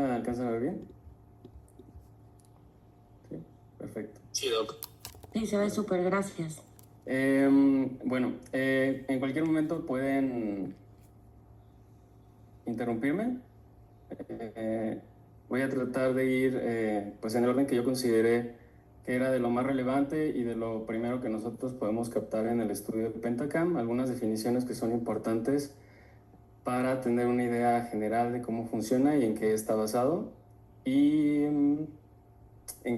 la alcanzan a ver bien? Sí, perfecto. Sí, doc. Sí, se ve súper, gracias. Bueno, en cualquier momento pueden interrumpirme. Voy a tratar de ir pues en el orden que yo consideré que era de lo más relevante y de lo primero que nosotros podemos captar en el estudio de Pentacam, algunas definiciones que son importantes para tener una idea general de cómo funciona y en qué está basado. Y en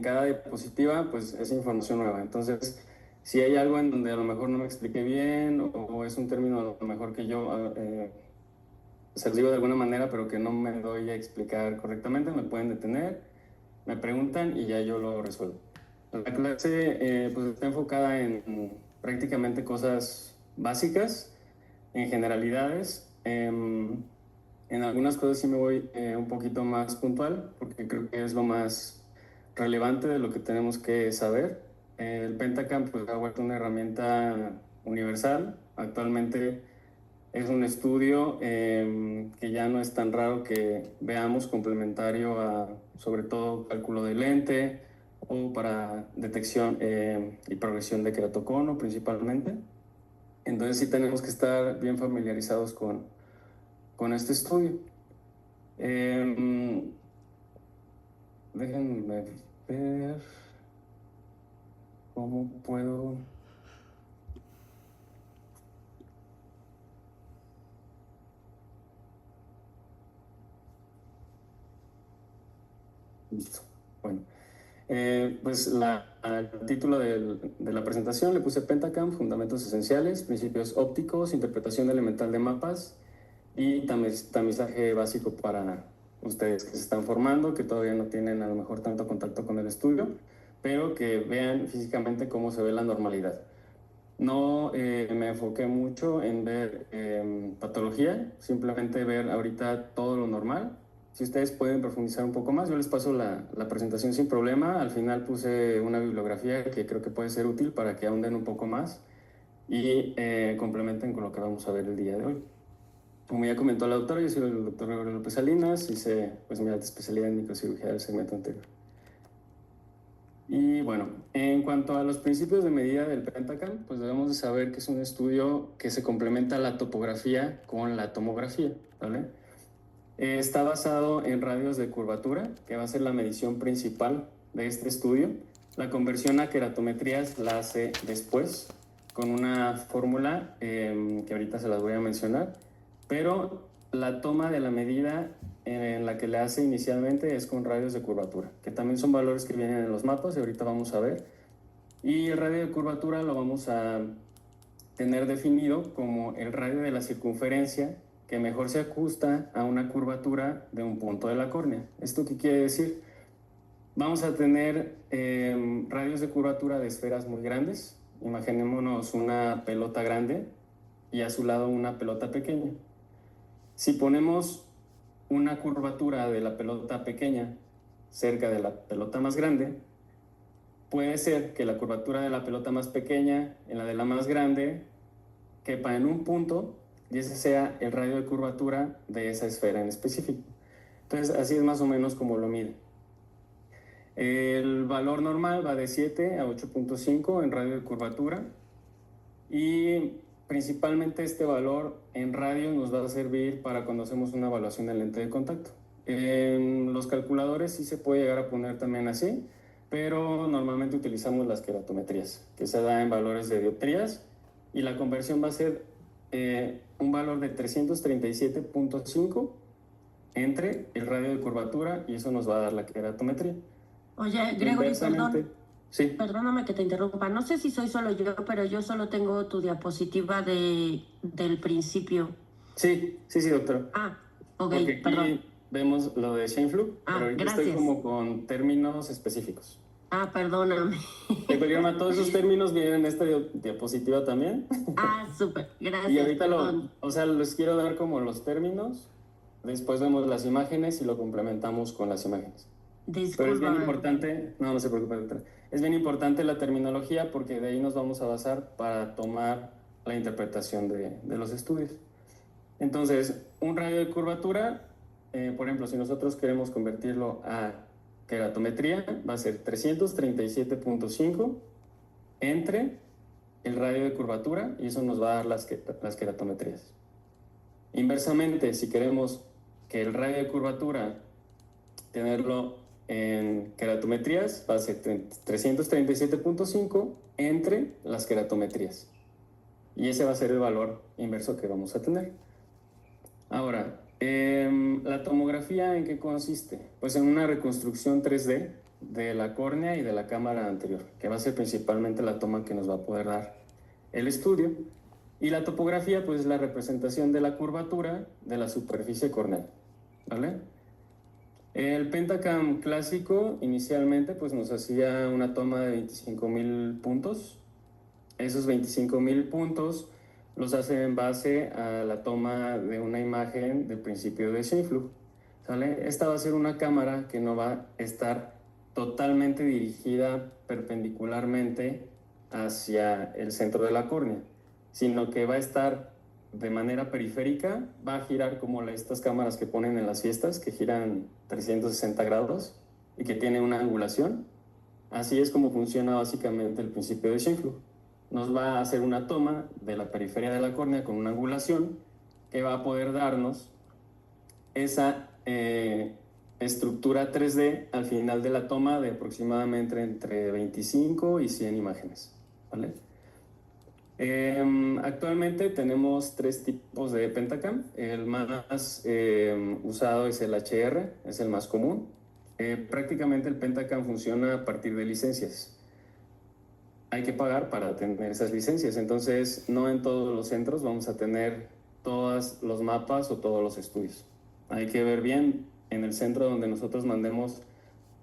cada diapositiva pues es información nueva. Entonces, si hay algo en donde a lo mejor no me expliqué bien o es un término a lo mejor que yo se los digo de alguna manera pero que no me doy a explicar correctamente, me pueden detener, me preguntan y ya yo lo resuelvo. La clase pues está enfocada en prácticamente cosas básicas, en generalidades. En algunas cosas sí me voy un poquito más puntual porque creo que es lo más relevante de lo que tenemos que saber. El Pentacam pues, ha vuelto una herramienta universal. Actualmente es un estudio que ya no es tan raro que veamos complementario a sobre todo cálculo de lente o para detección y progresión de queratocono principalmente. Entonces sí tenemos que estar bien familiarizados con este estudio. Déjenme ver cómo puedo... Listo. Bueno, pues el título de la presentación le puse Pentacam, fundamentos esenciales, principios ópticos, interpretación elemental de mapas y tamizaje básico para ustedes que se están formando, que todavía no tienen a lo mejor tanto contacto con el estudio, pero que vean físicamente cómo se ve la normalidad. No me enfoqué mucho en ver patología, simplemente ver ahorita todo lo normal. Si ustedes pueden profundizar un poco más, yo les paso la presentación sin problema. Al final puse una bibliografía que creo que puede ser útil para que ahonden un poco más y complementen con lo que vamos a ver el día de hoy. Como ya comentó la doctora, yo soy el doctor Gregorio López Salinas, hice pues, mi alta especialidad en microcirugía del segmento anterior. Y bueno, en cuanto a los principios de medida del Pentacam, pues debemos de saber que es un estudio que se complementa la topografía con la tomografía, ¿vale? Está basado en radios de curvatura, que va a ser la medición principal de este estudio. La conversión a queratometrías la hace después, con una fórmula que ahorita se las voy a mencionar, pero la toma de la medida en la que le hace inicialmente es con radios de curvatura, que también son valores que vienen en los mapas y ahorita vamos a ver. Y el radio de curvatura lo vamos a tener definido como el radio de la circunferencia que mejor se ajusta a una curvatura de un punto de la córnea. ¿Esto qué quiere decir? Vamos a tener radios de curvatura de esferas muy grandes. Imaginémonos una pelota grande y a su lado una pelota pequeña. Si ponemos una curvatura de la pelota pequeña cerca de la pelota más grande, puede ser que la curvatura de la pelota más pequeña en la de la más grande quepa en un punto y ese sea el radio de curvatura de esa esfera en específico. Entonces, así es más o menos como lo mide. El valor normal va de 7 a 8.5 en radio de curvatura y principalmente este valor en radio nos va a servir para cuando hacemos una evaluación de lente de contacto. En los calculadores sí se puede llegar a poner también así, pero normalmente utilizamos las queratometrías, que se da en valores de dioptrías y la conversión va a ser un valor de 337.5 entre el radio de curvatura y eso nos va a dar la queratometría. Oye, Gregory, perdón. Sí. Perdóname que te interrumpa. No sé si soy solo yo, pero yo solo tengo tu diapositiva del principio. Sí, doctora. Ok, porque aquí perdón. vemos lo de Scheinflug, pero ahorita gracias. estoy como con términos específicos. Perdóname. De cualquier manera, todos esos términos vienen en esta diapositiva también. Súper, gracias. Y ahorita les quiero dar como los términos, después vemos las imágenes y lo complementamos con las imágenes. Disculpa. Pero es bien importante, no se preocupe, doctora. Es bien importante la terminología porque de ahí nos vamos a basar para tomar la interpretación de los estudios. Entonces, un radio de curvatura por ejemplo, si nosotros queremos convertirlo a queratometría, va a ser 337.5 entre el radio de curvatura, y eso nos va a dar las queratometrías. Inversamente, si queremos que el radio de curvatura tenerlo en queratometrías, va a ser 337.5 entre las queratometrías. Y ese va a ser el valor inverso que vamos a tener. Ahora, ¿la tomografía en qué consiste? Pues en una reconstrucción 3D de la córnea y de la cámara anterior, que va a ser principalmente la toma que nos va a poder dar el estudio. Y la topografía, pues, es la representación de la curvatura de la superficie corneal, ¿vale? El Pentacam clásico inicialmente pues nos hacía una toma de 25,000 puntos. Esos 25,000 puntos los hace en base a la toma de una imagen del principio de Scheimpflug, ¿sale? Esta va a ser una cámara que no va a estar totalmente dirigida perpendicularmente hacia el centro de la córnea, sino que va a estar de manera periférica, va a girar como estas cámaras que ponen en las fiestas, que giran 360 grados y que tiene una angulación. Así es como funciona básicamente el principio de Scheimpflug. Nos va a hacer una toma de la periferia de la córnea con una angulación que va a poder darnos esa estructura 3D al final de la toma de aproximadamente entre 25 y 100 imágenes, ¿vale? Actualmente tenemos 3 tipos de Pentacam. El más usado es el HR, es el más común. Prácticamente el Pentacam funciona a partir de licencias. Hay que pagar para tener esas licencias, entonces no en todos los centros vamos a tener todos los mapas o todos los estudios. Hay que ver bien en el centro donde nosotros mandemos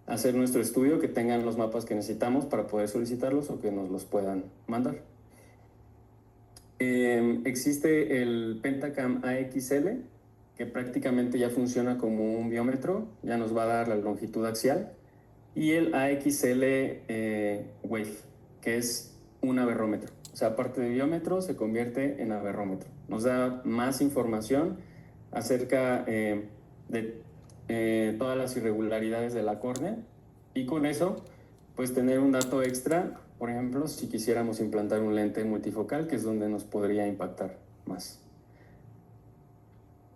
a hacer nuestro estudio que tengan los mapas que necesitamos para poder solicitarlos o que nos los puedan mandar. Existe el Pentacam AXL, que prácticamente ya funciona como un biómetro, ya nos va a dar la longitud axial, y el AXL Wave, que es un aberrómetro. O sea, aparte de biómetro, se convierte en aberrómetro. Nos da más información acerca de todas las irregularidades de la córnea, y con eso, pues tener un dato extra. Por ejemplo, si quisiéramos implantar un lente multifocal, que es donde nos podría impactar más.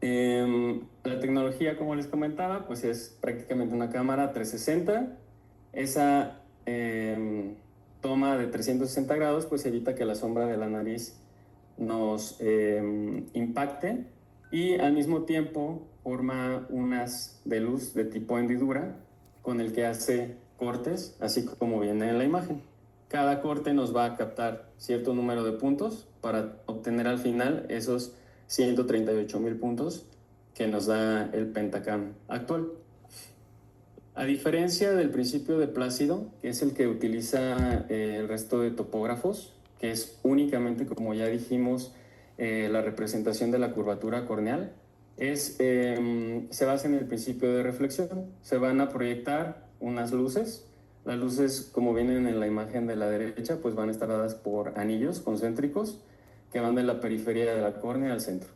La tecnología, como les comentaba, pues es prácticamente una cámara 360. Esa toma de 360 grados pues evita que la sombra de la nariz nos impacte, y al mismo tiempo forma unas de luz de tipo hendidura con el que hace cortes, así como viene en la imagen. Cada corte nos va a captar cierto número de puntos para obtener al final esos 138,000 puntos que nos da el Pentacam actual. A diferencia del principio de Plácido, que es el que utiliza el resto de topógrafos, que es únicamente, como ya dijimos, la representación de la curvatura corneal, se basa en el principio de reflexión. Se van a proyectar unas luces. Las luces, como vienen en la imagen de la derecha, pues van a estar dadas por anillos concéntricos que van de la periferia de la córnea al centro.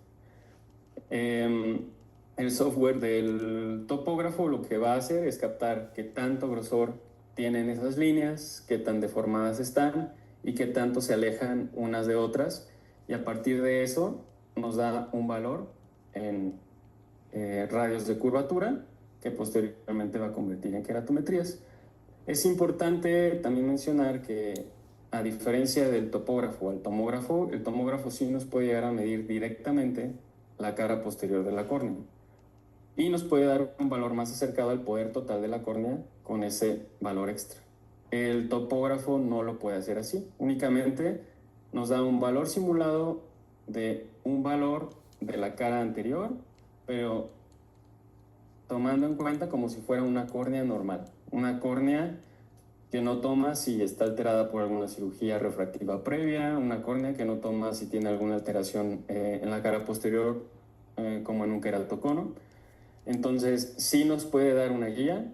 El software del topógrafo lo que va a hacer es captar qué tanto grosor tienen esas líneas, qué tan deformadas están y qué tanto se alejan unas de otras, y a partir de eso nos da un valor en radios de curvatura que posteriormente va a convertir en queratometrías. Es importante también mencionar que, a diferencia del topógrafo al tomógrafo, el tomógrafo sí nos puede llegar a medir directamente la cara posterior de la córnea y nos puede dar un valor más acercado al poder total de la córnea con ese valor extra. El topógrafo no lo puede hacer así, únicamente nos da un valor simulado de un valor de la cara anterior, pero tomando en cuenta como si fuera una córnea normal, una córnea que no toma si está alterada por alguna cirugía refractiva previa, una córnea que no toma si tiene alguna alteración en la cara posterior, como en un queratocono. Entonces, sí nos puede dar una guía,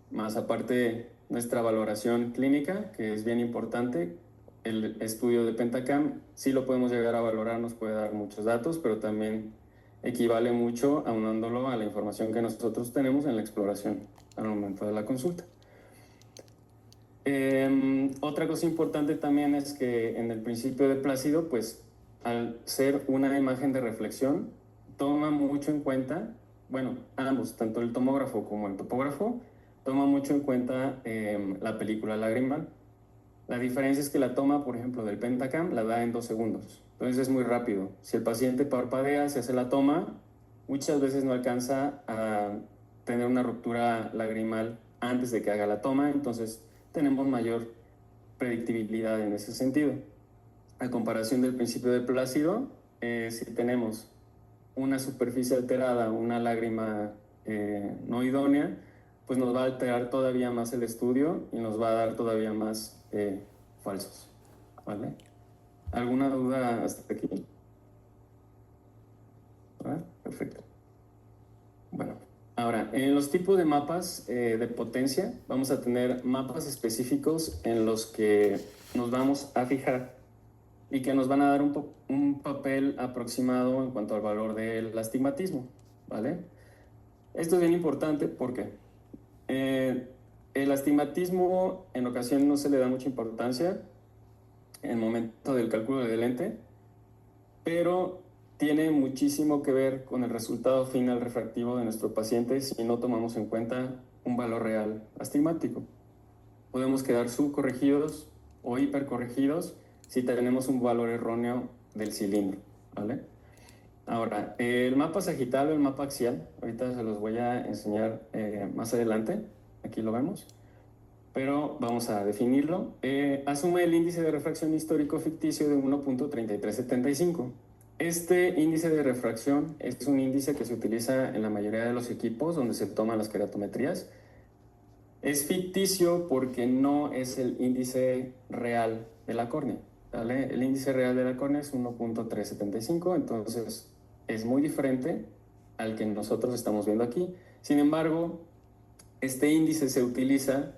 más aparte nuestra valoración clínica, que es bien importante. El estudio de Pentacam sí lo podemos llegar a valorar, nos puede dar muchos datos, pero también equivale mucho aunándolo a la información que nosotros tenemos en la exploración al momento de la consulta. Otra cosa importante también es que en el principio de Plácido, pues al ser una imagen de reflexión, toma mucho en cuenta, bueno, ambos, tanto el tomógrafo como el topógrafo, toma mucho en cuenta la película lagrimal. La diferencia es que la toma, por ejemplo, del Pentacam, la da en 2 segundos. Entonces es muy rápido. Si el paciente parpadea, se hace la toma, muchas veces no alcanza a tener una ruptura lagrimal antes de que haga la toma, entonces tenemos mayor predictibilidad en ese sentido. A comparación del principio de Plácido, si tenemos una superficie alterada, una lágrima no idónea, pues nos va a alterar todavía más el estudio y nos va a dar todavía más falsos, ¿vale? ¿Alguna duda hasta aquí? ¿Vale? Perfecto. Bueno, ahora, en los tipos de mapas de potencia, vamos a tener mapas específicos en los que nos vamos a fijar y que nos van a dar un papel aproximado en cuanto al valor del astigmatismo, ¿vale? Esto es bien importante porque el astigmatismo en ocasiones no se le da mucha importancia en el momento del cálculo del lente, pero tiene muchísimo que ver con el resultado final refractivo de nuestro paciente si no tomamos en cuenta un valor real astigmático. Podemos quedar subcorregidos o hipercorregidos si tenemos un valor erróneo del cilindro, ¿vale? Ahora, el mapa sagital o el mapa axial, ahorita se los voy a enseñar más adelante, aquí lo vemos, pero vamos a definirlo. Asume el índice de refracción histórico ficticio de 1.3375. Este índice de refracción es un índice que se utiliza en la mayoría de los equipos donde se toman las queratometrías. Es ficticio porque no es el índice real de la córnea, ¿vale? El índice real de la córnea es 1.375, entonces es muy diferente al que nosotros estamos viendo aquí. Sin embargo, este índice se utiliza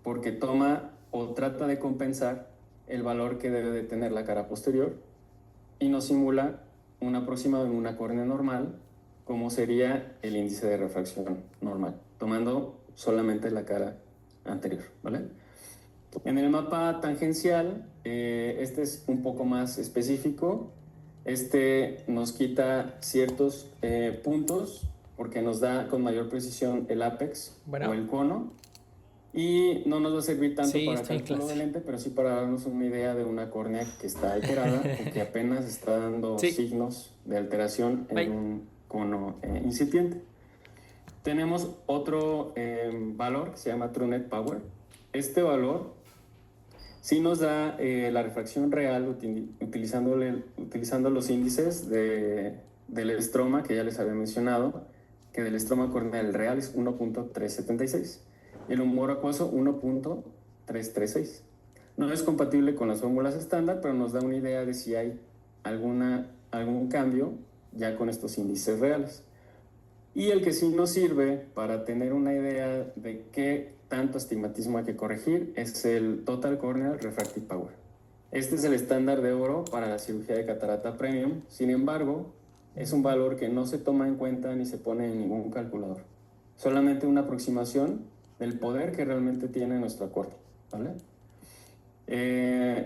porque toma o trata de compensar el valor que debe de tener la cara posterior y nos simula un aproximado en una córnea normal, como sería el índice de refracción normal, tomando solamente la cara anterior, ¿vale? En el mapa tangencial, este es un poco más específico. Este nos quita ciertos puntos porque nos da con mayor precisión el ápex o el cono. Y no nos va a servir tanto para cálculo de lente, pero sí para darnos una idea de una córnea que está alterada o que apenas está dando signos de alteración en un cono incipiente. Tenemos otro valor que se llama TrueNet Power. Este valor sí nos da la refracción real utilizando los índices del estroma que ya les había mencionado, que del estroma corneal real es 1.376. El humor acuoso 1.336. No es compatible con las fórmulas estándar, pero nos da una idea de si hay algún cambio ya con estos índices reales. Y el que sí nos sirve para tener una idea de qué tanto astigmatismo hay que corregir es el Total Corneal Refractive Power. Este es el estándar de oro para la cirugía de catarata premium. Sin embargo, es un valor que no se toma en cuenta ni se pone en ningún calculador. Solamente una aproximación del poder que realmente tiene nuestra córnea, ¿vale?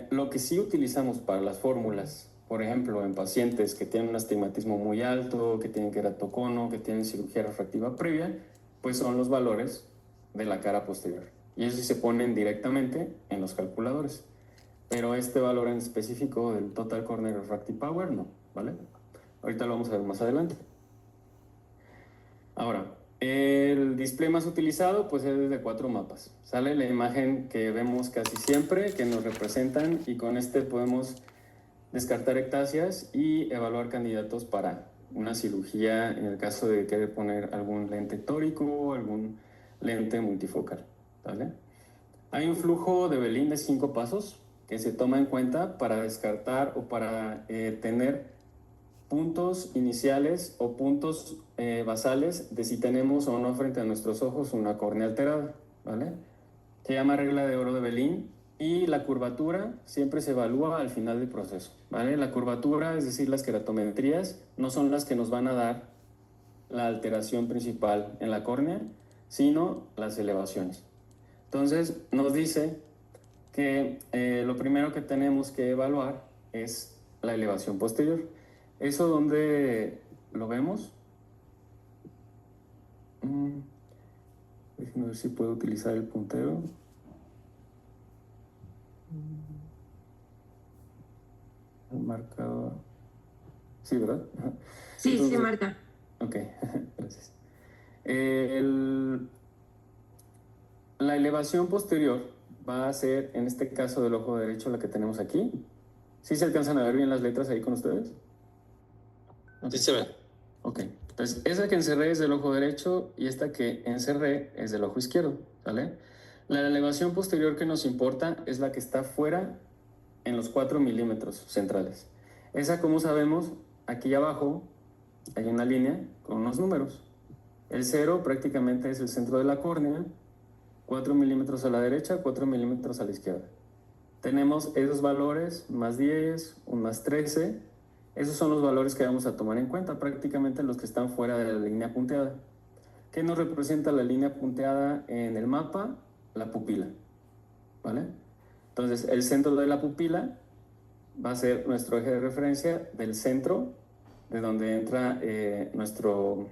Lo que sí utilizamos para las fórmulas, por ejemplo, en pacientes que tienen un astigmatismo muy alto, que tienen queratocono, que tienen cirugía refractiva previa, pues son los valores de la cara posterior. Y eso sí se ponen directamente en los calculadores. Pero este valor en específico del Total Corneal Refractive Power, no, ¿vale? Ahorita lo vamos a ver más adelante. Ahora, el display más utilizado pues es de 4 mapas. Sale la imagen que vemos casi siempre, que nos representan, y con este podemos descartar ectasias y evaluar candidatos para una cirugía en el caso de querer poner algún lente tórico, algún lente multifocal, ¿vale? Hay un flujo de Belin de 5 pasos que se toma en cuenta para descartar o para tener puntos iniciales o puntos basales de si tenemos o no frente a nuestros ojos una córnea alterada, ¿vale? Se llama regla de oro de Belin y la curvatura siempre se evalúa al final del proceso, ¿vale? La curvatura, es decir, las queratometrías, no son las que nos van a dar la alteración principal en la córnea, sino las elevaciones. Entonces, nos dice que lo primero que tenemos que evaluar es la elevación posterior. ¿Eso dónde lo vemos? Déjenme ver si puedo utilizar el puntero. El marcador. Sí, ¿verdad? Sí, entonces, sí, marca. Ok, gracias. La elevación posterior va a ser, en este caso del ojo derecho, la que tenemos aquí. ¿Sí se alcanzan a ver bien las letras ahí con ustedes? Sí se ve. Ok, entonces esa que encerré es del ojo derecho y esta que encerré es del ojo izquierdo, ¿vale? La elevación posterior que nos importa es la que está fuera en los 4 milímetros centrales. Esa, como sabemos, aquí abajo hay una línea con unos números. El 0 prácticamente es el centro de la córnea, 4 milímetros a la derecha, 4 milímetros a la izquierda. Tenemos esos valores, más 10, un más 13. Esos son los valores que vamos a tomar en cuenta, prácticamente los que están fuera de la línea punteada. ¿Qué nos representa la línea punteada en el mapa? La pupila, ¿vale? Entonces, el centro de la pupila va a ser nuestro eje de referencia del centro, de donde entra nuestro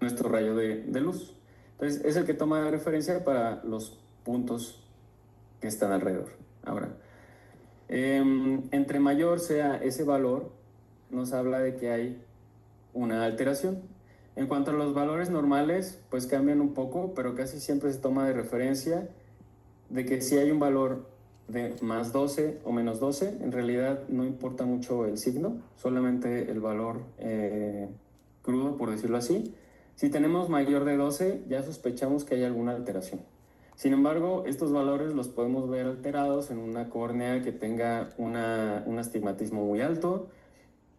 rayo de luz. Entonces, es el que toma de referencia para los puntos que están alrededor. Ahora, entre mayor sea ese valor, nos habla de que hay una alteración. En cuanto a los valores normales, pues cambian un poco, pero casi siempre se toma de referencia de que si hay un valor de más 12 o menos 12, en realidad no importa mucho el signo, solamente el valor crudo, por decirlo así. Si tenemos mayor de 12, ya sospechamos que hay alguna alteración. Sin embargo, estos valores los podemos ver alterados en una córnea que tenga un astigmatismo muy alto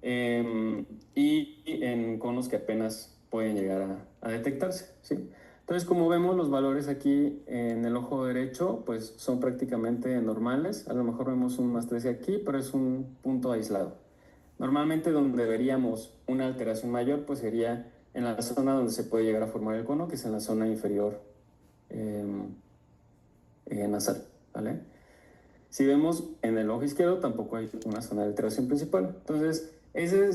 y en conos que apenas pueden llegar a detectarse, ¿sí? Entonces, como vemos, los valores aquí en el ojo derecho pues son prácticamente normales. A lo mejor vemos un más 13 aquí, pero es un punto aislado. Normalmente donde veríamos una alteración mayor pues sería en la zona donde se puede llegar a formar el cono, que es en la zona inferior nasal, ¿vale? Si vemos en el ojo izquierdo tampoco hay una zona de alteración principal. Entonces, ese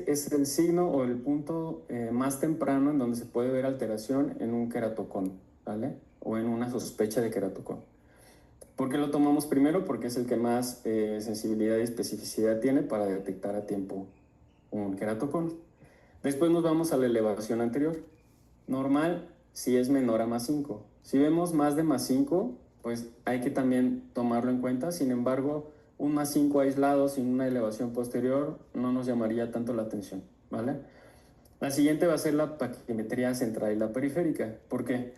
es el signo o el punto más temprano en donde se puede ver alteración en un queratocono, ¿vale? O en una sospecha de queratocono. ¿Por qué lo tomamos primero? Porque es el que más sensibilidad y especificidad tiene para detectar a tiempo un queratocono. Después nos vamos a la elevación anterior. Normal si es menor a más 5. Si vemos más de más 5, pues hay que también tomarlo en cuenta. Sin embargo, un más 5 aislado sin una elevación posterior no nos llamaría tanto la atención, ¿vale? La siguiente va a ser la paquimetría central y la periférica. ¿Por qué?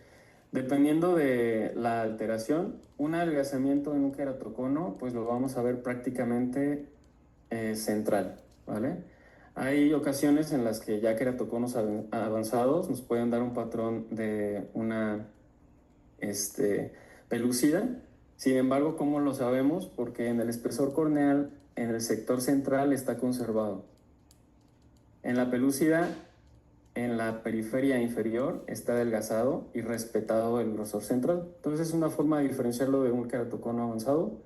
Dependiendo de la alteración, un adelgazamiento en un queratocono, pues lo vamos a ver prácticamente central, ¿vale? Hay ocasiones en las que ya queratoconos avanzados nos pueden dar un patrón de una pelúcida. Sin embargo, ¿cómo lo sabemos? Porque en el espesor corneal, en el sector central está conservado. En la pelúcida, en la periferia inferior, está adelgazado y respetado el grosor central. Entonces es una forma de diferenciarlo de un queratocono avanzado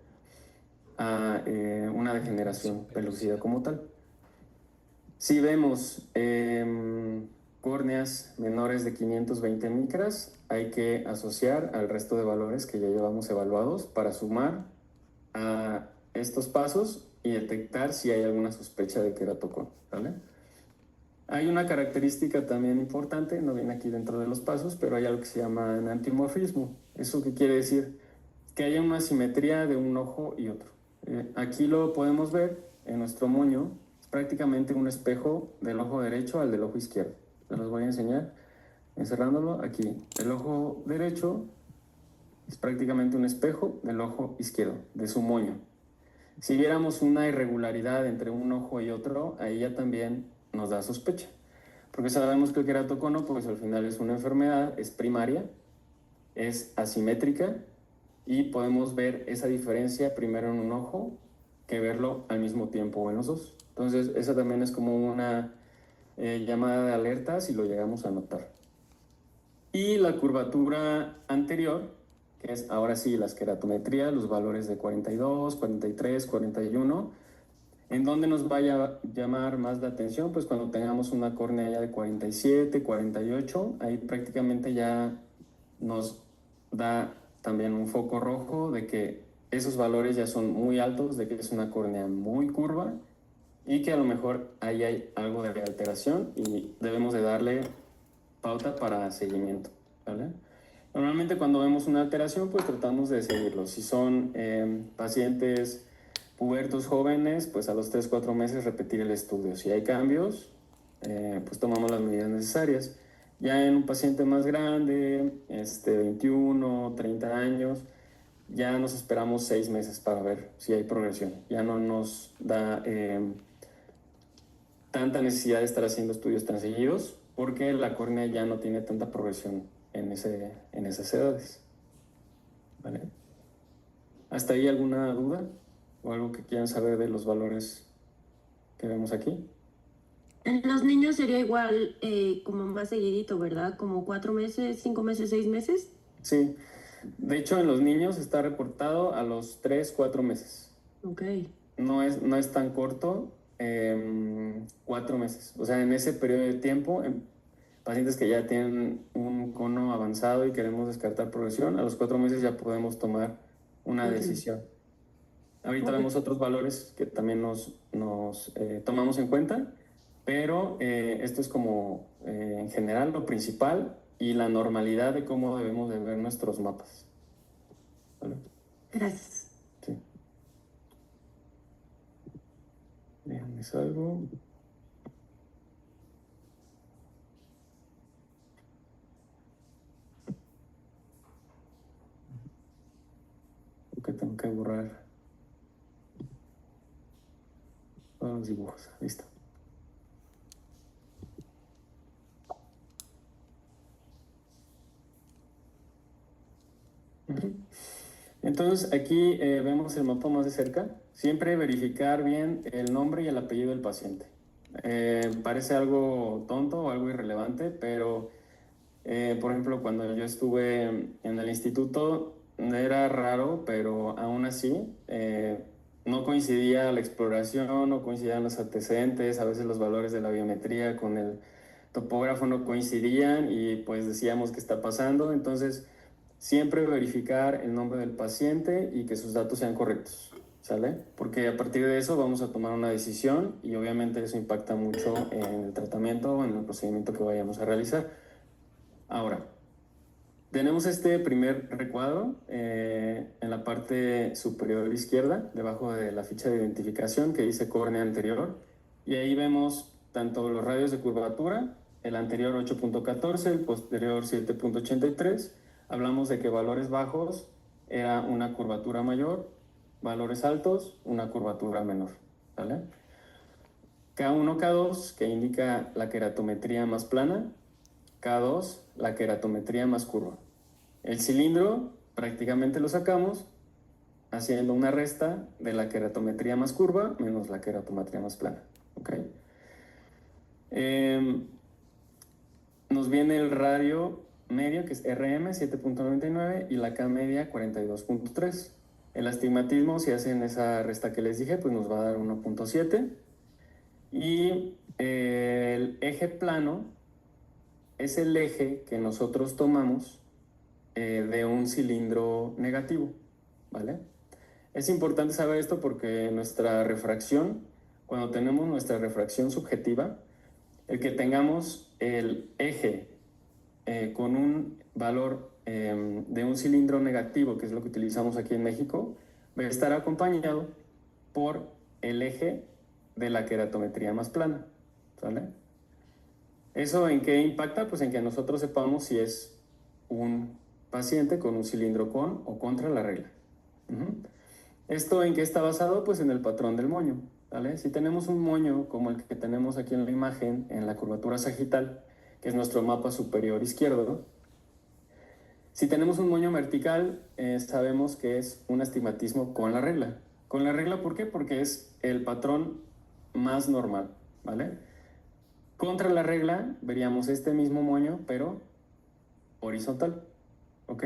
a una degeneración pelúcida como tal. Si vemos córneas menores de 520 micras, hay que asociar al resto de valores que ya llevamos evaluados para sumar a estos pasos y detectar si hay alguna sospecha de queratocono, ¿vale? Hay una característica también importante, no viene aquí dentro de los pasos, pero hay algo que se llama enantiomorfismo. ¿Eso qué quiere decir? Que haya una simetría de un ojo y otro. Aquí lo podemos ver en nuestro moño, es prácticamente un espejo del ojo derecho al del ojo izquierdo. Se los voy a enseñar encerrándolo aquí. El ojo derecho es prácticamente un espejo del ojo izquierdo, de su moño. Si viéramos una irregularidad entre un ojo y otro, ahí ya también nos da sospecha. Porque sabemos que el queratocono, pues al final es una enfermedad, es primaria, es asimétrica y podemos ver esa diferencia primero en un ojo que verlo al mismo tiempo en los dos. Entonces, esa también es como una llamada de alerta si lo llegamos a notar. Y la curvatura anterior, que es ahora sí la esqueratometría, los valores de 42, 43, 41, ¿en dónde nos vaya a llamar más la atención? Pues cuando tengamos una córnea ya de 47, 48, ahí prácticamente ya nos da también un foco rojo de que esos valores ya son muy altos, de que es una córnea muy curva y que a lo mejor ahí hay algo de alteración y debemos de darle pauta para seguimiento, ¿vale? Normalmente cuando vemos una alteración, pues tratamos de seguirlo. Si son pacientes pubertos jóvenes, pues a los 3-4 meses repetir el estudio. Si hay cambios, pues tomamos las medidas necesarias. Ya en un paciente más grande, 21, 30 años, ya nos esperamos 6 meses para ver si hay progresión. Ya no nos da tanta necesidad de estar haciendo estudios tan seguidos porque la córnea ya no tiene tanta progresión en esas edades. ¿Vale? ¿Hasta ahí alguna duda o algo que quieran saber de los valores que vemos aquí? En los niños sería igual, como más seguidito, ¿verdad? Como 4 meses, 5 meses, 6 meses. Sí, de hecho en los niños está reportado a los 3-4 meses. Ok. No es tan corto, 4 meses. O sea, en ese periodo de tiempo, en pacientes que ya tienen un cono avanzado y queremos descartar progresión, a los 4 meses ya podemos tomar una decisión. Ahorita vemos otros valores que también nos tomamos en cuenta, pero esto es como en general lo principal y la normalidad de cómo debemos de ver nuestros mapas. ¿Vale? Gracias. Sí. Déjame salgo. Porque tengo que borrar todos los dibujos. Listo. Entonces aquí vemos el mapa más de cerca. Siempre verificar bien el nombre y el apellido del paciente. Parece algo tonto o algo irrelevante, pero por ejemplo cuando yo estuve en el instituto era raro, pero aún así no coincidía la exploración, no coincidían los antecedentes, a veces los valores de la biometría con el topógrafo no coincidían y pues decíamos qué está pasando. Entonces siempre verificar el nombre del paciente y que sus datos sean correctos, ¿sale? Porque a partir de eso vamos a tomar una decisión y obviamente eso impacta mucho en el tratamiento o en el procedimiento que vayamos a realizar. Ahora, tenemos este primer recuadro en la parte superior izquierda, debajo de la ficha de identificación que dice córnea anterior, y ahí vemos tanto los radios de curvatura, el anterior 8.14, el posterior 7.83. Hablamos de que valores bajos era una curvatura mayor, valores altos, una curvatura menor, ¿vale? K1, K2, que indica la queratometría más plana, K2, la queratometría más curva. El cilindro prácticamente lo sacamos haciendo una resta de la queratometría más curva menos la queratometría más plana. ¿Okay? Nos viene el radio medio, que es RM 7.99 y la K media 42.3. El astigmatismo, si hacen esa resta que les dije, pues nos va a dar 1.7. Y el eje plano es el eje que nosotros tomamos de un cilindro negativo, ¿vale? Es importante saber esto porque nuestra refracción, cuando tenemos nuestra refracción subjetiva, el que tengamos el eje con un valor de un cilindro negativo, que es lo que utilizamos aquí en México, va a estar acompañado por el eje de la queratometría más plana, ¿vale? ¿Eso en qué impacta? Pues en que nosotros sepamos si es un paciente con un cilindro con o contra la regla. ¿Esto en qué está basado? Pues en el patrón del moño, ¿vale? Si tenemos un moño como el que tenemos aquí en la imagen, en la curvatura sagital, que es nuestro mapa superior izquierdo, Si tenemos un moño vertical, sabemos que es un astigmatismo con la regla. Con la regla, ¿por qué? Porque es el patrón más normal, ¿vale? Contra la regla veríamos este mismo moño, pero horizontal, ¿ok?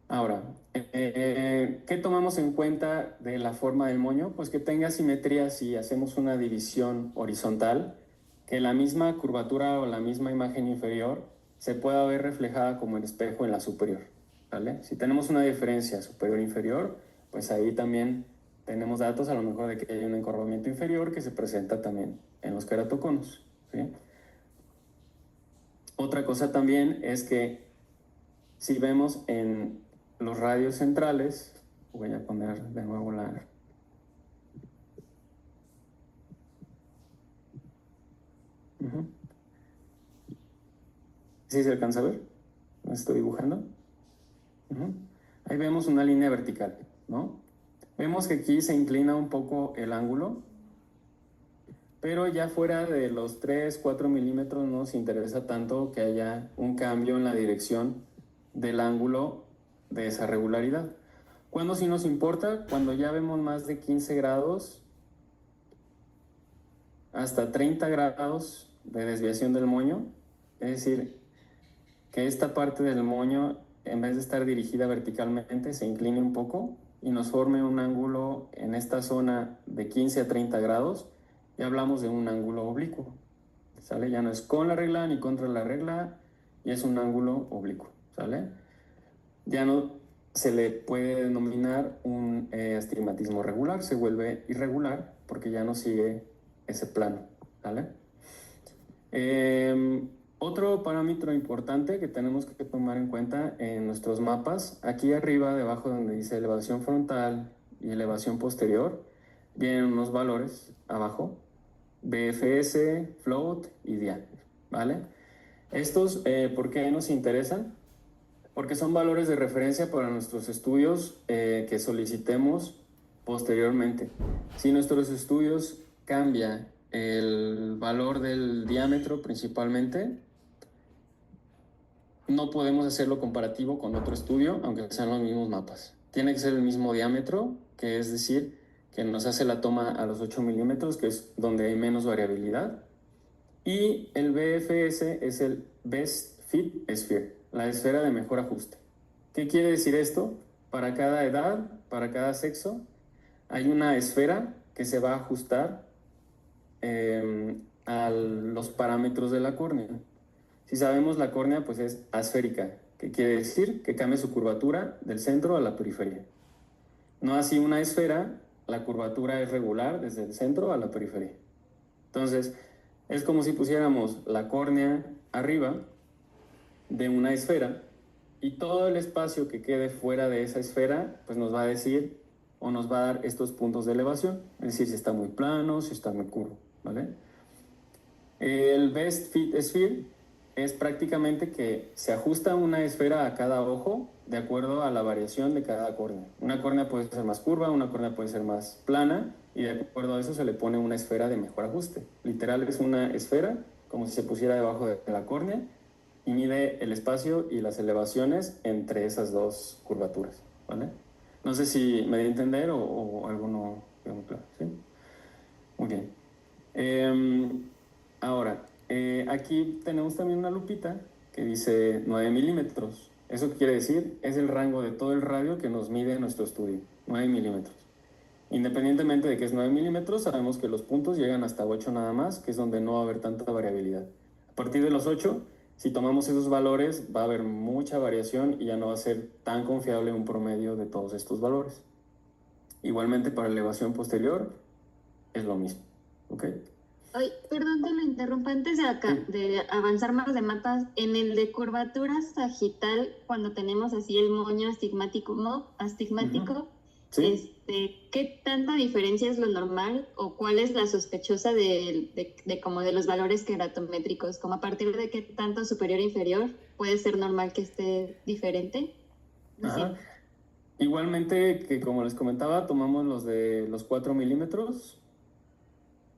Ahora, ¿qué tomamos en cuenta de la forma del moño? Pues que tenga simetría si hacemos una división horizontal, que la misma curvatura o la misma imagen inferior se pueda ver reflejada como el espejo en la superior, ¿vale? Si tenemos una diferencia superior-inferior, pues ahí también tenemos datos a lo mejor de que hay un encorvamiento inferior que se presenta también en los queratoconos, ¿sí? Otra cosa también es que si vemos en los radios centrales, voy a poner de nuevo la... ¿Sí se alcanza a ver? ¿Lo estoy dibujando? Ahí vemos una línea vertical, ¿no? Vemos que aquí se inclina un poco el ángulo, pero ya fuera de los 3, 4 milímetros no nos interesa tanto que haya un cambio en la dirección del ángulo de esa regularidad. ¿Cuándo sí nos importa? Cuando ya vemos más de 15 grados hasta 30 grados de desviación del moño, es decir, que esta parte del moño, en vez de estar dirigida verticalmente, se incline un poco y nos forme un ángulo en esta zona de 15 a 30 grados, y hablamos de un ángulo oblicuo, ¿sale? Ya no es con la regla ni contra la regla, y es un ángulo oblicuo, ¿sale? Ya no se le puede denominar un astigmatismo regular, se vuelve irregular porque ya no sigue ese plano, ¿vale? Otro parámetro importante que tenemos que tomar en cuenta en nuestros mapas, aquí arriba, debajo donde dice elevación frontal y elevación posterior, vienen unos valores abajo, BFS, float y diámetro, ¿vale? Estos, ¿por qué nos interesan? Porque son valores de referencia para nuestros estudios que solicitemos posteriormente. Si nuestros estudios cambia el valor del diámetro principalmente, no podemos hacerlo comparativo con otro estudio, aunque sean los mismos mapas. Tiene que ser el mismo diámetro, que es decir, que nos hace la toma a los 8 milímetros, que es donde hay menos variabilidad. Y el BFS es el Best Fit Sphere, la esfera de mejor ajuste. ¿Qué quiere decir esto? Para cada edad, para cada sexo, hay una esfera que se va a ajustar a los parámetros de la córnea. Si sabemos, la córnea pues es asférica, que quiere decir que cambia su curvatura del centro a la periferia. No así una esfera, la curvatura es regular desde el centro a la periferia. Entonces, es como si pusiéramos la córnea arriba de una esfera y todo el espacio que quede fuera de esa esfera pues nos va a decir o nos va a dar estos puntos de elevación, es decir, si está muy plano, si está muy curvo, ¿vale? El Best Fit Sphere es prácticamente que se ajusta una esfera a cada ojo de acuerdo a la variación de cada córnea. Una córnea puede ser más curva, una córnea puede ser más plana, y de acuerdo a eso se le pone una esfera de mejor ajuste. Literal es una esfera como si se pusiera debajo de la córnea y mide el espacio y las elevaciones entre esas dos curvaturas, ¿vale? No sé si me di a entender o alguno quedó muy claro, ¿sí? Muy bien. Ahora, aquí tenemos también una lupita que dice 9 milímetros. ¿Eso qué quiere decir? Es el rango de todo el radio que nos mide nuestro estudio, 9 milímetros. Independientemente de que es 9 milímetros, sabemos que los puntos llegan hasta 8 nada más, que es donde no va a haber tanta variabilidad. A partir de los 8, si tomamos esos valores, va a haber mucha variación y ya no va a ser tan confiable un promedio de todos estos valores. Igualmente para elevación posterior es lo mismo, ¿ok? Ay, perdón que lo interrumpa. Antes de acá, de avanzar más de mapas, en el de curvatura sagital, cuando tenemos así el moño astigmático, ¿Sí? ¿qué tanta diferencia es lo normal o cuál es la sospechosa de como de los valores queratométricos? Como a partir de qué tanto superior e inferior puede ser normal que esté diferente. Ajá. Igualmente que como les comentaba, tomamos los de los 4 milímetros.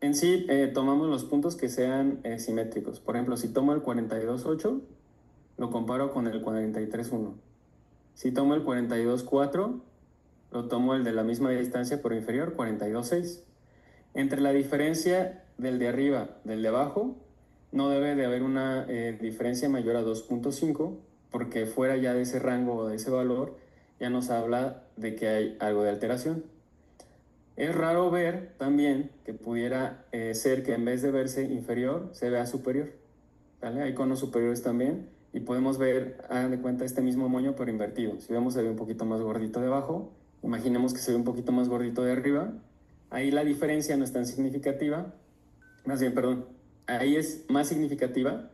En sí, tomamos los puntos que sean simétricos. Por ejemplo, si tomo el 42.8, lo comparo con el 43.1. Si tomo el 42.4, lo tomo el de la misma distancia pero inferior, 42.6. Entre la diferencia del de arriba del de abajo, no debe de haber una diferencia mayor a 2.5, porque fuera ya de ese rango o de ese valor, ya nos habla de que hay algo de alteración. Es raro ver también que pudiera ser que en vez de verse inferior, se vea superior, ¿vale? Hay conos superiores también y podemos ver, hagan de cuenta, este mismo moño pero invertido. Si vemos, se ve un poquito más gordito de abajo, imaginemos que se ve un poquito más gordito de arriba. Ahí la diferencia no es tan significativa, más bien, perdón, ahí es más significativa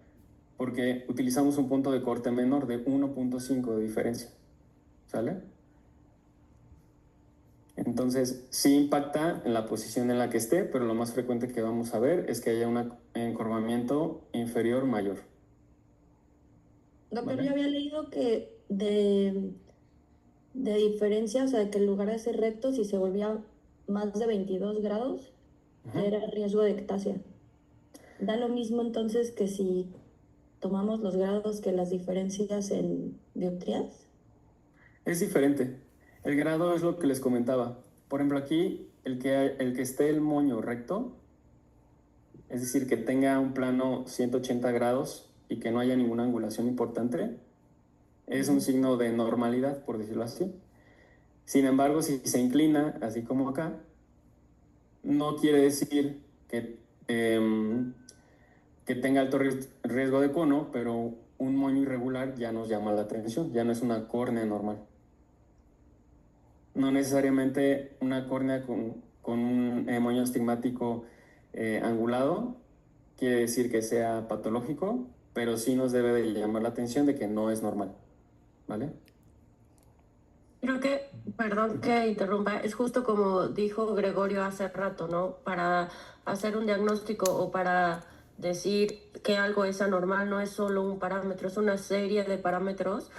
porque utilizamos un punto de corte menor de 1.5 de diferencia, ¿sale? Entonces, sí impacta en la posición en la que esté, pero lo más frecuente que vamos a ver es que haya un encorvamiento inferior mayor. Doctor, ¿Vale? yo había leído que de diferencia, o sea, que en lugar de ser recto, si se volvía más de 22 grados, era riesgo de ectasia. ¿Da lo mismo entonces que si tomamos los grados que las diferencias en dioptrías? Es diferente. El grado es lo que les comentaba. Por ejemplo, aquí, el que esté el moño recto, es decir, que tenga un plano 180 grados y que no haya ninguna angulación importante, es un signo de normalidad, por decirlo así. Sin embargo, si se inclina, así como acá, no quiere decir que tenga alto riesgo de cono, pero un moño irregular ya nos llama la atención, ya no es una córnea normal. No necesariamente una córnea con un moño estigmático angulado quiere decir que sea patológico, pero sí nos debe de llamar la atención de que no es normal, ¿vale? Creo que, perdón que interrumpa, es justo como dijo Gregorio hace rato, ¿no? Para hacer un diagnóstico o para decir que algo es anormal no es solo un parámetro, es una serie de parámetros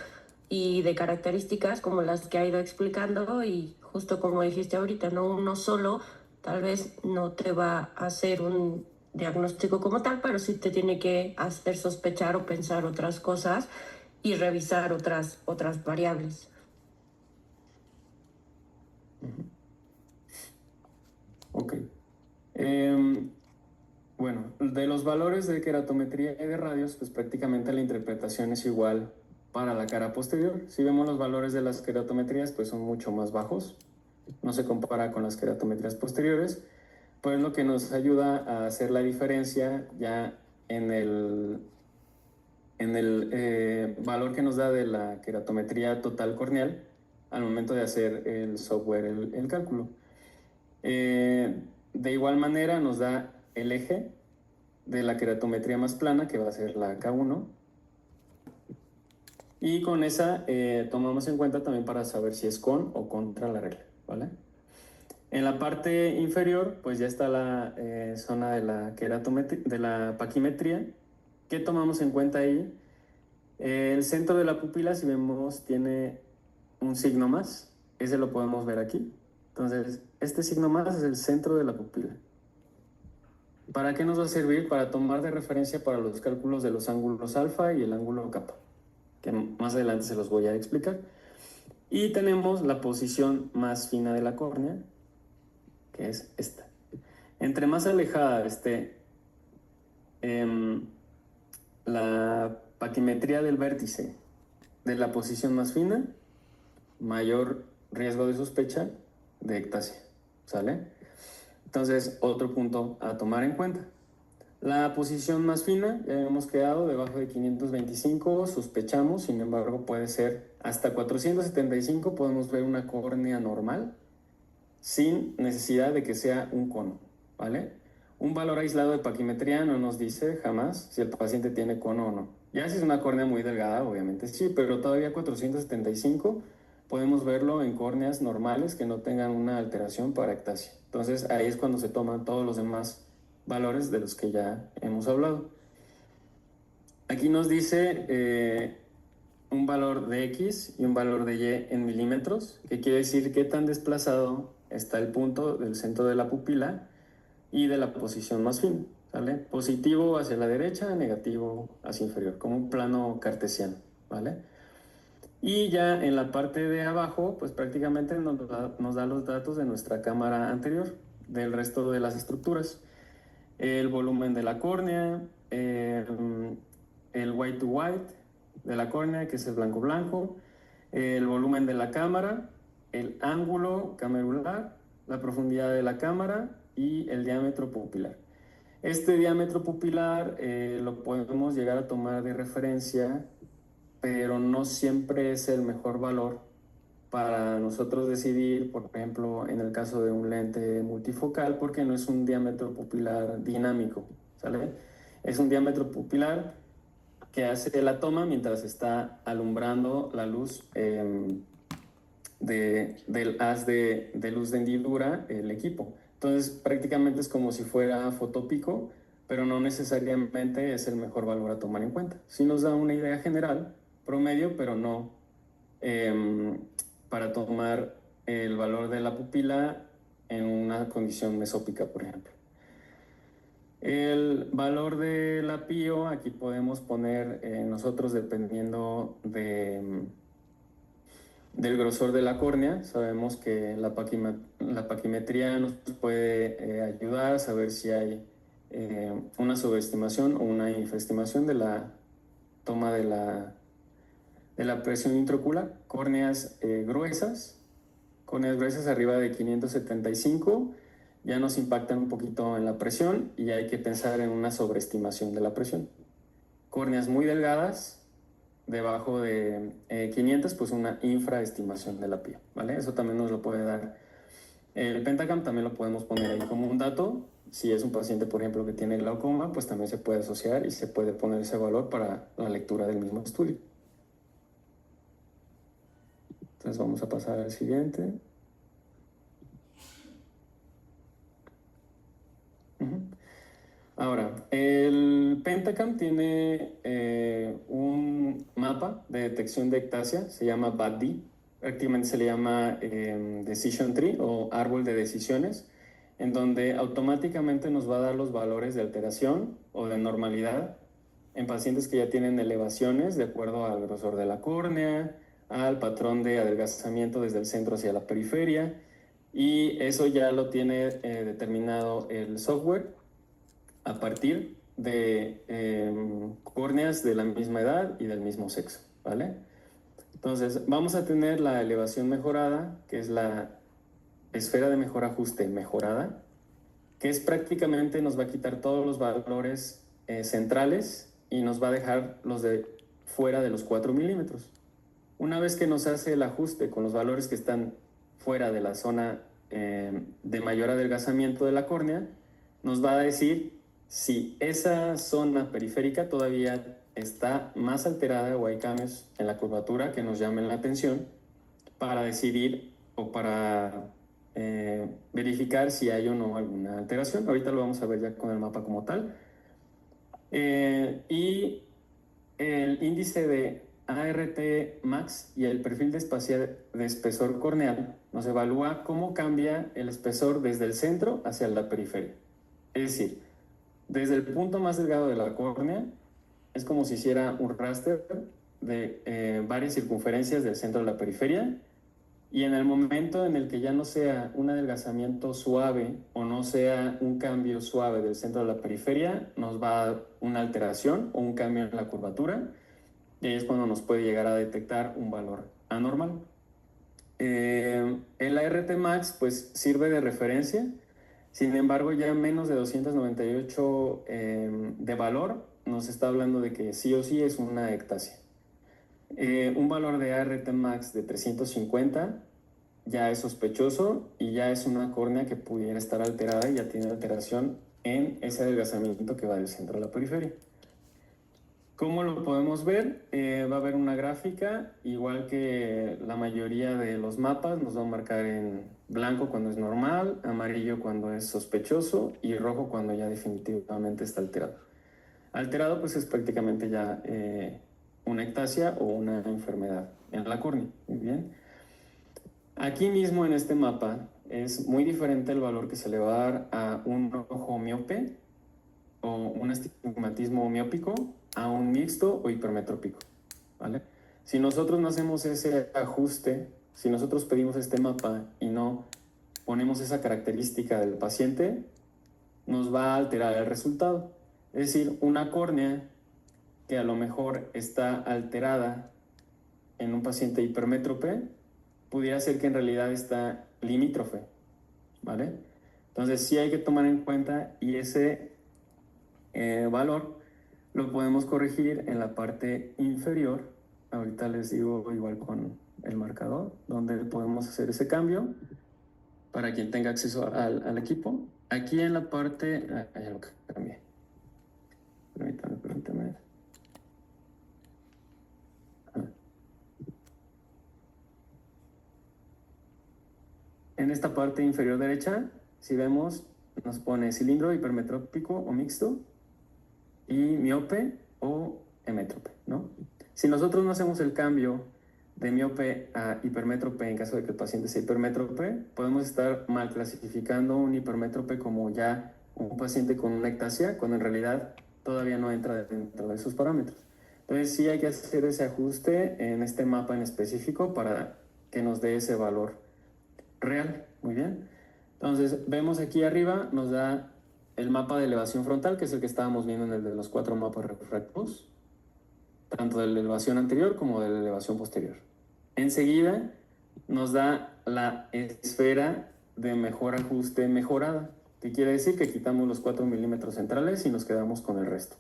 y de características como las que ha ido explicando y justo como dijiste ahorita, no uno solo tal vez no te va a hacer un diagnóstico como tal, pero sí te tiene que hacer sospechar o pensar otras cosas y revisar otras variables. Ok. Bueno, de los valores de queratometría y de radios, pues prácticamente la interpretación es igual para la cara posterior. Si vemos los valores de las queratometrías, pues son mucho más bajos. No se compara con las queratometrías posteriores, pues lo que nos ayuda a hacer la diferencia ya en el valor que nos da de la queratometría total corneal al momento de hacer el software, el cálculo. De igual manera nos da el eje de la queratometría más plana, que va a ser la K1. Y con esa tomamos en cuenta también para saber si es con o contra la regla, ¿vale? En la parte inferior, pues ya está la zona de la de la paquimetría. ¿Qué tomamos en cuenta ahí? El centro de la pupila, si vemos, tiene un signo más. Ese lo podemos ver aquí. Entonces, este signo más es el centro de la pupila. ¿Para qué nos va a servir? Para tomar de referencia para los cálculos de los ángulos alfa y el ángulo kappa, que más adelante se los voy a explicar. Y tenemos la posición más fina de la córnea, que es esta. Entre más alejada esté la paquimetría del vértice de la posición más fina, mayor riesgo de sospecha de ectasia, ¿sale? Entonces, otro punto a tomar en cuenta. La posición más fina, ya hemos quedado debajo de 525, sospechamos, sin embargo puede ser hasta 475, podemos ver una córnea normal sin necesidad de que sea un cono, ¿vale? Un valor aislado de paquimetría no nos dice jamás si el paciente tiene cono o no. Ya si es una córnea muy delgada, obviamente sí, pero todavía 475 podemos verlo en córneas normales que no tengan una alteración para ectasia. Entonces ahí es cuando se toman todos los demás valores de los que ya hemos hablado. Aquí nos dice un valor de X y un valor de Y en milímetros, que quiere decir qué tan desplazado está el punto del centro de la pupila y de la posición más fina. ¿Sale? Positivo hacia la derecha, negativo hacia inferior, como un plano cartesiano, ¿vale? Y ya en la parte de abajo, pues prácticamente nos da los datos de nuestra cámara anterior, del resto de las estructuras. El volumen de la córnea, el white to white de la córnea, que es el blanco blanco, el volumen de la cámara, el ángulo camerular, la profundidad de la cámara y el diámetro pupilar. Este diámetro pupilar lo podemos llegar a tomar de referencia, pero no siempre es el mejor valor para nosotros decidir, por ejemplo, en el caso de un lente multifocal, porque no es un diámetro pupilar dinámico, ¿sale? Es un diámetro pupilar que hace la toma mientras está alumbrando la luz del haz de luz de hendidura, el equipo. Entonces, prácticamente es como si fuera fotópico, pero no necesariamente es el mejor valor a tomar en cuenta. Sí nos da una idea general, promedio, pero no para tomar el valor de la pupila en una condición mesópica, por ejemplo. El valor de la PIO, aquí podemos poner nosotros dependiendo del grosor de la córnea. Sabemos que la paquimetría nos puede ayudar a saber si hay una subestimación o una infraestimación de la toma de la presión intraocular. Córneas gruesas arriba de 575 ya nos impactan un poquito en la presión y hay que pensar en una sobreestimación de la presión. Córneas muy delgadas, debajo de 500, pues una infraestimación de la PIO, ¿vale? Eso también nos lo puede dar el Pentacam, también lo podemos poner ahí como un dato. Si es un paciente, por ejemplo, que tiene glaucoma, pues también se puede asociar y se puede poner ese valor para la lectura del mismo estudio. Entonces vamos a pasar al siguiente. Ahora, el Pentacam tiene un mapa de detección de ectasia, se llama BADD, prácticamente se le llama Decision Tree o árbol de decisiones, en donde automáticamente nos va a dar los valores de alteración o de normalidad en pacientes que ya tienen elevaciones de acuerdo al grosor de la córnea, al patrón de adelgazamiento desde el centro hacia la periferia, y eso ya lo tiene determinado el software a partir de córneas de la misma edad y del mismo sexo, ¿vale? Entonces, vamos a tener la elevación mejorada, que es la esfera de mejor ajuste mejorada, que es prácticamente nos va a quitar todos los valores centrales y nos va a dejar los de fuera de los 4 milímetros. Una vez que nos hace el ajuste con los valores que están fuera de la zona de mayor adelgazamiento de la córnea, nos va a decir si esa zona periférica todavía está más alterada o hay cambios en la curvatura que nos llamen la atención para decidir o para verificar si hay o no alguna alteración. Ahorita lo vamos a ver ya con el mapa como tal. Y el índice de ART max y el perfil de espesor corneal nos evalúa cómo cambia el espesor desde el centro hacia la periferia. Es decir, desde el punto más delgado de la córnea es como si hiciera un raster de varias circunferencias del centro de la periferia, y en el momento en el que ya no sea un adelgazamiento suave o no sea un cambio suave del centro de la periferia, nos va a dar una alteración o un cambio en la curvatura, y ahí es cuando nos puede llegar a detectar un valor anormal. El ART max pues sirve de referencia. Sin embargo, ya menos de 298 de valor nos está hablando de que sí o sí es una ectasia. Un valor de ART max de 350 ya es sospechoso y ya es una córnea que pudiera estar alterada y ya tiene alteración en ese adelgazamiento que va del centro a la periferia. ¿Cómo lo podemos ver? Va a haber una gráfica, igual que la mayoría de los mapas, nos va a marcar en blanco cuando es normal, amarillo cuando es sospechoso y rojo cuando ya definitivamente está alterado. Alterado pues es prácticamente ya una ectasia o una enfermedad en la córnea. Muy bien. Aquí mismo en este mapa es muy diferente el valor que se le va a dar a un ojo miope o un astigmatismo miópico a un mixto o hipermetrópico, ¿vale? Si nosotros no hacemos ese ajuste, si nosotros pedimos este mapa y no ponemos esa característica del paciente, nos va a alterar el resultado. Es decir, una córnea que a lo mejor está alterada en un paciente hipermétrope, pudiera ser que en realidad está limítrofe, ¿vale? Entonces sí hay que tomar en cuenta y ese valor lo podemos corregir en la parte inferior. Ahorita les digo igual con el marcador, donde podemos hacer ese cambio para quien tenga acceso al equipo. Aquí en la parte... ya lo cambié. Permítame. En esta parte inferior derecha, si vemos, nos pone cilindro hipermetrópico o mixto y miope o emétrope, ¿no? Si nosotros no hacemos el cambio de miope a hipermétrope en caso de que el paciente sea hipermétrope, podemos estar mal clasificando un hipermétrope como ya un paciente con una ectasia, cuando en realidad todavía no entra dentro de esos parámetros. Entonces sí hay que hacer ese ajuste en este mapa en específico para que nos dé ese valor real. Muy bien. Entonces vemos aquí arriba, nos da el mapa de elevación frontal, que es el que estábamos viendo en el de los 4 mapas refractivos, tanto de la elevación anterior como de la elevación posterior. Enseguida nos da la esfera de mejor ajuste mejorada, que quiere decir que quitamos los 4 milímetros centrales y nos quedamos con el resto.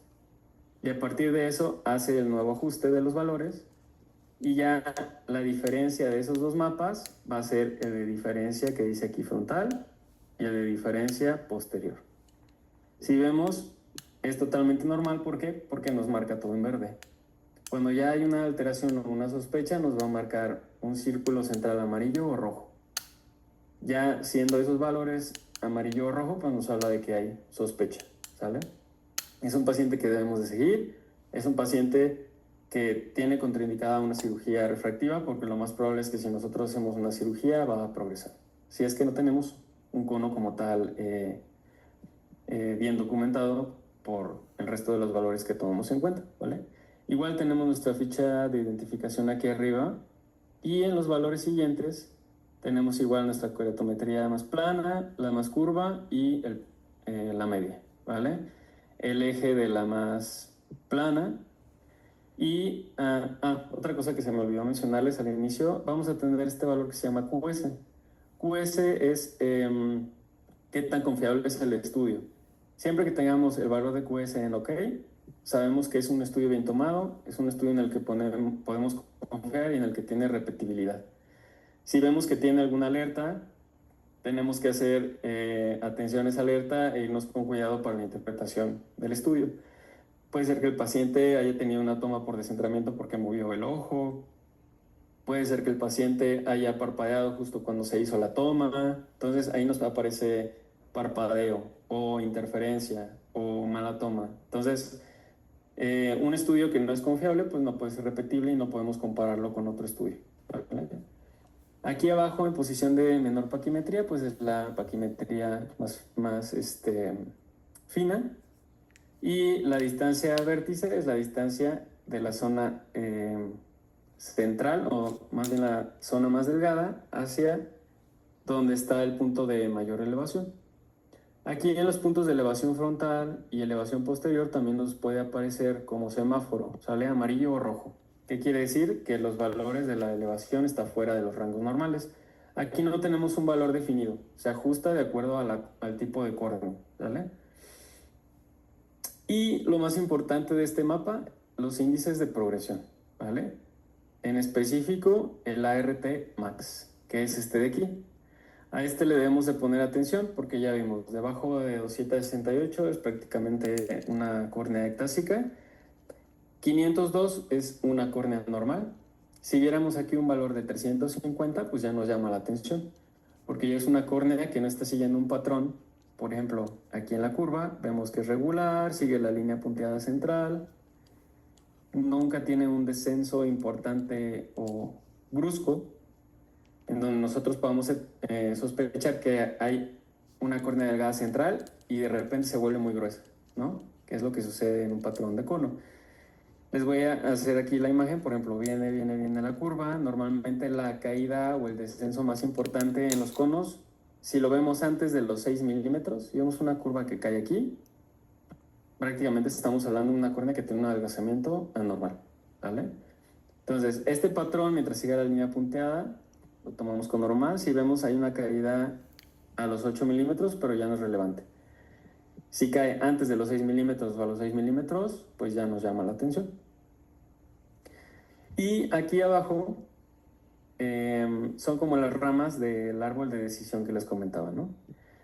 Y a partir de eso hace el nuevo ajuste de los valores y ya la diferencia de esos dos mapas va a ser el de diferencia que dice aquí frontal y el de diferencia posterior. Si vemos, es totalmente normal. ¿Por qué? Porque nos marca todo en verde. Cuando ya hay una alteración o una sospecha, nos va a marcar un círculo central amarillo o rojo. Ya siendo esos valores amarillo o rojo, pues nos habla de que hay sospecha, ¿sale? Es un paciente que debemos de seguir, es un paciente que tiene contraindicada una cirugía refractiva, porque lo más probable es que si nosotros hacemos una cirugía va a progresar. Si es que no tenemos un cono como tal bien documentado por el resto de los valores que tomamos en cuenta, ¿vale? Igual tenemos nuestra ficha de identificación aquí arriba y en los valores siguientes tenemos igual nuestra queratometría más plana, la más curva y la media, ¿vale? El eje de la más plana. Y otra cosa que se me olvidó mencionarles al inicio, vamos a tener este valor que se llama QS. QS es qué tan confiable es el estudio. Siempre que tengamos el valor de QS en OK, sabemos que es un estudio bien tomado, es un estudio en el que podemos confiar y en el que tiene repetibilidad. Si vemos que tiene alguna alerta, tenemos que hacer atención a esa alerta e irnos con cuidado para la interpretación del estudio. Puede ser que el paciente haya tenido una toma por descentramiento porque movió el ojo. Puede ser que el paciente haya parpadeado justo cuando se hizo la toma. Entonces ahí nos aparece parpadeo o interferencia o mala toma. Entonces un estudio que no es confiable pues no puede ser repetible y no podemos compararlo con otro estudio. Aquí abajo en posición de menor paquimetría pues es la paquimetría más fina. Y la distancia vértice es la distancia de la zona central, o más bien la zona más delgada, hacia donde está el punto de mayor elevación. Aquí en los puntos de elevación frontal y elevación posterior también nos puede aparecer como semáforo, sale amarillo o rojo. ¿Qué quiere decir? Que los valores de la elevación están fuera de los rangos normales. Aquí no tenemos un valor definido, se ajusta de acuerdo al tipo de córnea, ¿vale? Y lo más importante de este mapa, los índices de progresión, ¿vale? En específico, el ART Max, que es este de aquí. A este le debemos de poner atención porque ya vimos, debajo de 268 es prácticamente una córnea ectásica. 502 es una córnea normal. Si viéramos aquí un valor de 350, pues ya nos llama la atención, porque ya es una córnea que no está siguiendo un patrón. Por ejemplo, aquí en la curva vemos que es regular, sigue la línea punteada central, nunca tiene un descenso importante o brusco, en donde nosotros podamos sospechar que hay una córnea delgada central y de repente se vuelve muy gruesa, ¿no? que es lo que sucede en un patrón de cono. Les voy a hacer aquí la imagen, por ejemplo, viene la curva. Normalmente la caída o el descenso más importante en los conos, si lo vemos antes de los 6 milímetros, si vemos una curva que cae aquí, prácticamente estamos hablando de una córnea que tiene un adelgazamiento anormal, ¿vale? Entonces, este patrón, mientras siga la línea punteada, lo tomamos con normal. Si vemos hay una caída a los 8 milímetros, pero ya no es relevante. Si cae antes de los 6 milímetros o a los 6 milímetros, pues ya nos llama la atención. Y aquí abajo son como las ramas del árbol de decisión que les comentaba, ¿no?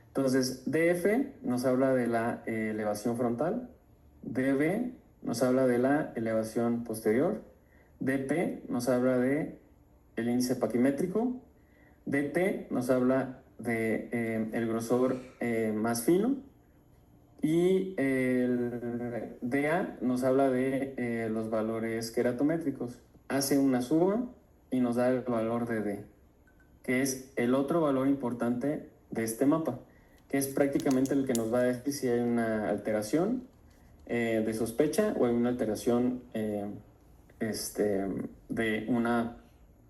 Entonces, DF nos habla de la elevación frontal, DB nos habla de la elevación posterior, DP nos habla de el índice paquimétrico, DT nos habla de el grosor más fino, y el DA nos habla de los valores queratométricos. Hace una suma y nos da el valor de D, que es el otro valor importante de este mapa, que es prácticamente el que nos va a decir si hay una alteración de sospecha o hay una alteración de una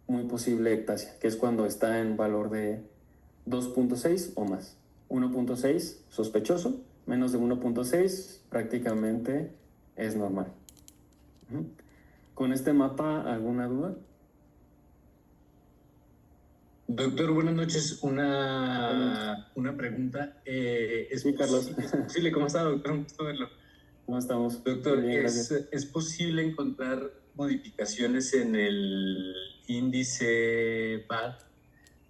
muy posible ectasia, que es cuando está en valor de 2.6 o más. 1.6 sospechoso, menos de 1.6 prácticamente es normal. ¿Con este mapa alguna duda? Doctor, buenas noches. Una pregunta. Sí, Carlos. ¿Es posible? ¿Cómo está, doctor? Un gusto verlo. ¿Cómo estamos? Doctor, Bien, ¿es posible encontrar modificaciones en el índice PAD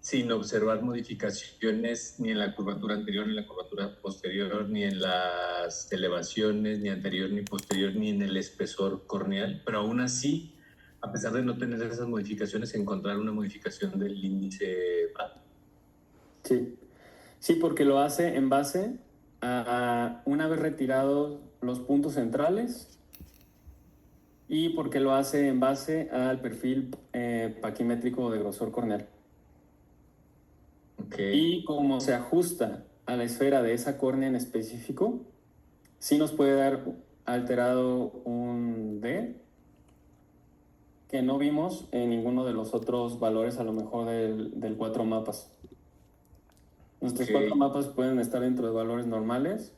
sin observar modificaciones ni en la curvatura anterior, ni en la curvatura posterior, ni en las elevaciones, ni anterior, ni posterior, ni en el espesor corneal? Pero aún así, a pesar de no tener esas modificaciones, encontrar una modificación del índice PAD. Sí, porque lo hace en base a una vez retirados los puntos centrales y porque lo hace en base al perfil paquimétrico de grosor corneal. Okay. Y como se ajusta a la esfera de esa córnea en específico, sí nos puede dar alterado un D que no vimos en ninguno de los otros valores, a lo mejor del 4 mapas. Nuestros 4 mapas pueden estar dentro de valores normales,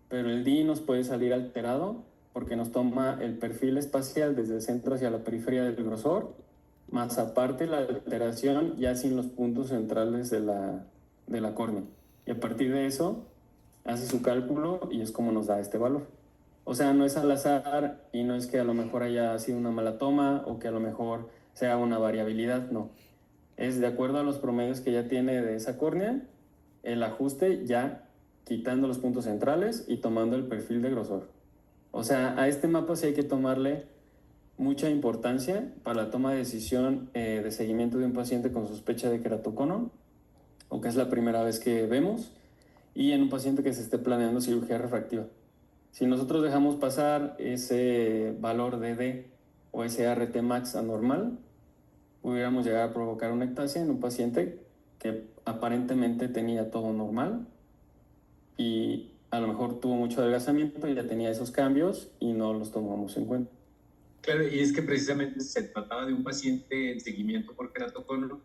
pero el D nos puede salir alterado porque nos toma el perfil espacial desde el centro hacia la periferia del grosor, más aparte la alteración ya sin los puntos centrales de la córnea. Y a partir de eso hace su cálculo y es como nos da este valor. O sea, no es al azar y no es que a lo mejor haya sido una mala toma o que a lo mejor sea una variabilidad, no. Es de acuerdo a los promedios que ya tiene de esa córnea, el ajuste ya quitando los puntos centrales y tomando el perfil de grosor. O sea, a este mapa sí hay que tomarle mucha importancia para la toma de decisión de seguimiento de un paciente con sospecha de queratocono, o que es la primera vez que vemos, y en un paciente que se esté planeando cirugía refractiva. Si nosotros dejamos pasar ese valor de D o ese RT max anormal, pudiéramos llegar a provocar una ectasia en un paciente que aparentemente tenía todo normal y a lo mejor tuvo mucho adelgazamiento y ya tenía esos cambios y no los tomamos en cuenta. Claro, y es que precisamente se trataba de un paciente en seguimiento por queratocono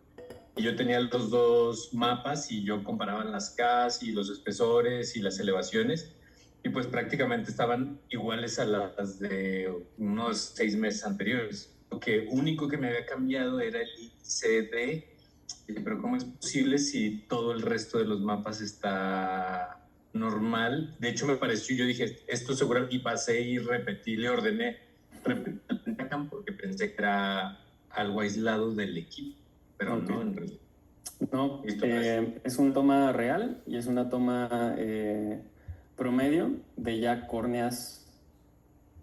y yo tenía los dos mapas y yo comparaba las Ks y los espesores y las elevaciones y pues prácticamente estaban iguales a las de unos 6 meses anteriores. Lo que único que me había cambiado era el índice D. Pero ¿cómo es posible si todo el resto de los mapas está normal? De hecho me pareció, yo dije, esto seguro, y pasé y repetí, le ordené repetir el Pentacam porque pensé que era algo aislado del equipo, pero Okay. no, en realidad. No, es una toma real y es una toma promedio de ya córneas,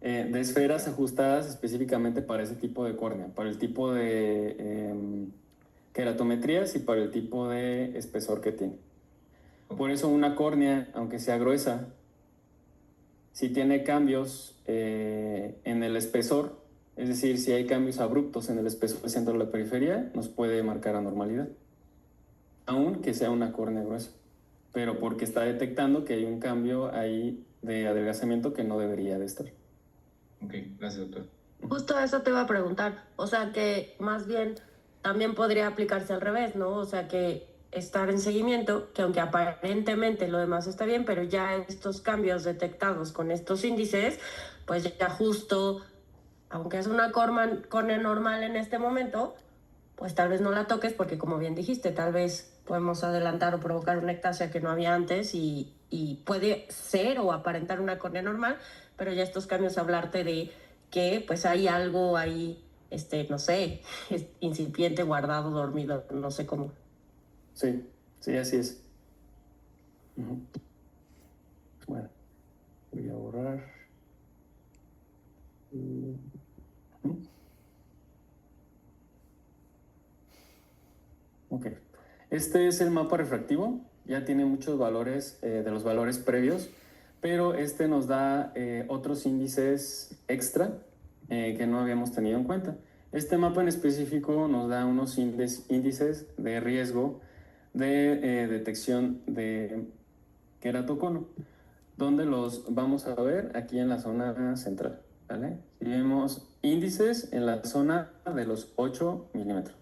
de esferas ajustadas específicamente para ese tipo de córnea, para el tipo de queratometrías y para el tipo de espesor que tiene. Por eso una córnea, aunque sea gruesa, si tiene cambios en el espesor, es decir, si hay cambios abruptos en el espesor del centro de la periferia, nos puede marcar anormalidad, aunque sea una córnea gruesa, pero porque está detectando que hay un cambio ahí de adelgazamiento que no debería de estar. Ok, gracias, doctor. Justo eso te iba a preguntar. O sea, que más bien también podría aplicarse al revés, ¿no? O sea, que estar en seguimiento, que aunque aparentemente lo demás está bien, pero ya estos cambios detectados con estos índices, pues ya justo, aunque es una corne normal en este momento, pues tal vez no la toques porque, como bien dijiste, tal vez podemos adelantar o provocar una ectasia que no había antes y puede ser o aparentar una córnea normal, pero ya estos cambios hablarte de que pues hay algo ahí, no sé, incipiente, guardado, dormido, no sé cómo. Sí, sí, así es. Ujú. Bueno, voy a borrar. Ujú. Ok. Este es el mapa refractivo. Ya tiene muchos valores de los valores previos, pero este nos da otros índices extra que no habíamos tenido en cuenta. Este mapa en específico nos da unos índices de riesgo de detección de queratocono, donde los vamos a ver aquí en la zona central, ¿vale? Si vemos índices en la zona de los 8 milímetros,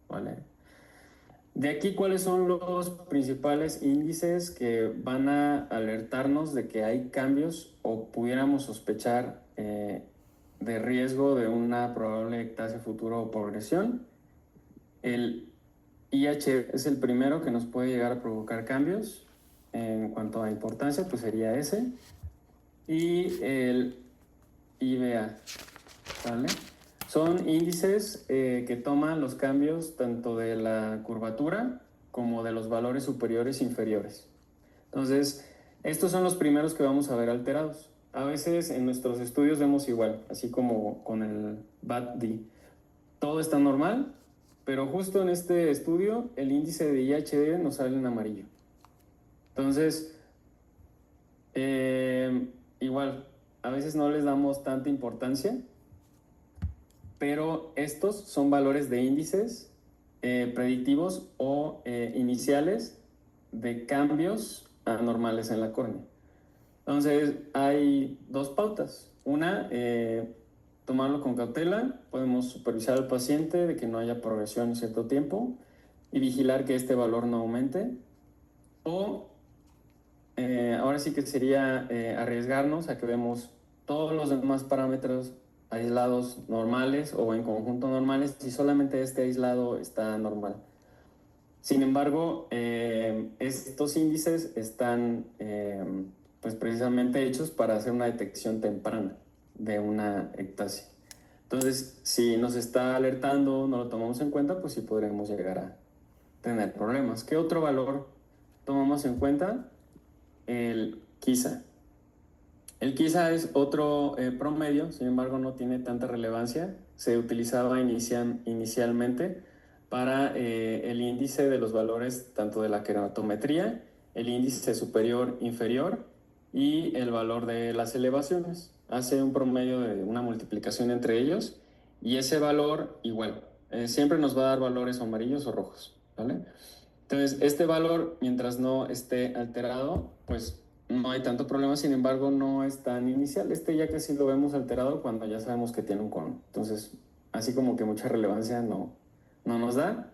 ¿vale? De aquí, ¿cuáles son los principales índices que van a alertarnos de que hay cambios o pudiéramos sospechar de riesgo de una probable ectasia futura o progresión? El IH es el primero que nos puede llegar a provocar cambios. En cuanto a importancia, pues sería ese. Y el IBA, ¿vale? Son índices que toman los cambios tanto de la curvatura como de los valores superiores e inferiores. Entonces, estos son los primeros que vamos a ver alterados. A veces en nuestros estudios vemos igual, así como con el BAT-D. Todo está normal, pero justo en este estudio el índice de IHD nos sale en amarillo. Entonces, igual, a veces no les damos tanta importancia, pero estos son valores de índices predictivos o iniciales de cambios anormales en la córnea. Entonces, hay dos pautas. Una, tomarlo con cautela. Podemos supervisar al paciente de que no haya progresión en cierto tiempo y vigilar que este valor no aumente. O, ahora sí que sería arriesgarnos a que vemos todos los demás parámetros aislados normales o en conjunto normales y solamente este aislado está normal. Sin embargo, estos índices están pues precisamente hechos para hacer una detección temprana de una ectasia. Entonces, si nos está alertando, no lo tomamos en cuenta, pues sí podremos llegar a tener problemas. ¿Qué otro valor tomamos en cuenta? El KISA. El KISA es otro promedio, sin embargo no tiene tanta relevancia. Se utilizaba inicialmente para el índice de los valores tanto de la queratometría, el índice superior-inferior y el valor de las elevaciones. Hace un promedio de una multiplicación entre ellos y ese valor igual. Siempre nos va a dar valores amarillos o rojos, ¿vale? Entonces, este valor, mientras no esté alterado, pues no hay tanto problema, sin embargo, no es tan inicial. Este ya que sí lo vemos alterado cuando ya sabemos que tiene un cono. Entonces, así como que mucha relevancia no nos da.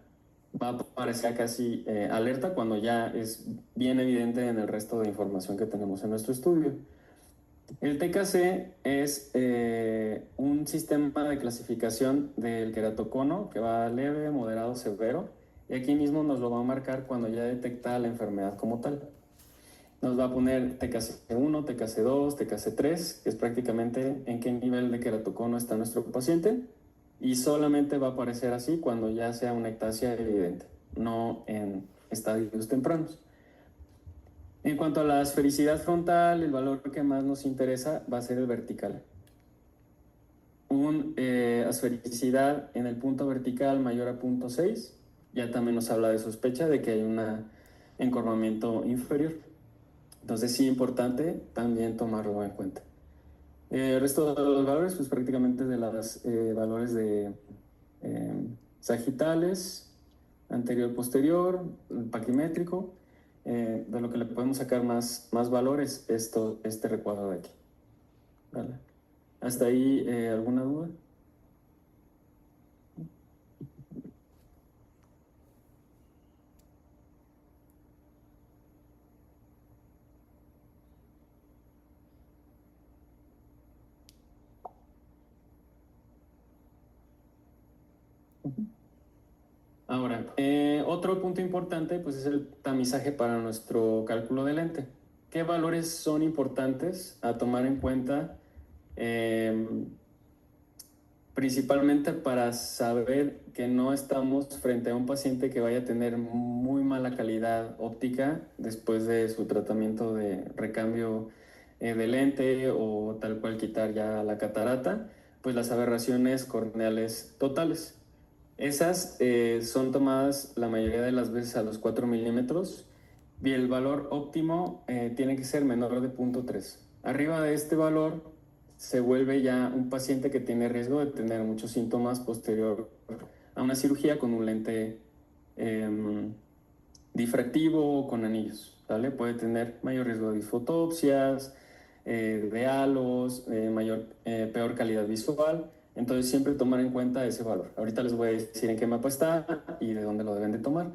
Va a aparecer casi alerta cuando ya es bien evidente en el resto de información que tenemos en nuestro estudio. El TKC es un sistema de clasificación del queratocono que va leve, moderado, severo. Y aquí mismo nos lo va a marcar cuando ya detecta la enfermedad como tal. Nos va a poner TKC1, TKC2, TKC3, que es prácticamente en qué nivel de queratocono está nuestro paciente. Y solamente va a aparecer así cuando ya sea una ectasia evidente, no en estadios tempranos. En cuanto a la esfericidad frontal, el valor que más nos interesa va a ser el vertical. Esfericidad en el punto vertical mayor a 0.6 ya también nos habla de sospecha de que hay un encorvamiento inferior. Entonces sí es importante también tomarlo en cuenta. El resto de los valores, pues prácticamente de los valores de sagitales, anterior-posterior, paquimétrico. de lo que le podemos sacar más valor es este recuadro de aquí. ¿Vale? ¿Hasta ahí alguna duda? Ahora, otro punto importante pues es el tamizaje para nuestro cálculo de lente. ¿Qué valores son importantes a tomar en cuenta? Principalmente para saber que no estamos frente a un paciente que vaya a tener muy mala calidad óptica después de su tratamiento de recambio de lente o tal cual quitar ya la catarata, pues las aberraciones corneales totales. Esas son tomadas la mayoría de las veces a los 4 milímetros y el valor óptimo tiene que ser menor de 0.3. Arriba de este valor se vuelve ya un paciente que tiene riesgo de tener muchos síntomas posterior a una cirugía con un lente difractivo o con anillos, ¿vale? Puede tener mayor riesgo de disfotopsias, de halos, peor calidad visual. Entonces siempre tomar en cuenta ese valor. Ahorita les voy a decir en qué mapa está y de dónde lo deben de tomar.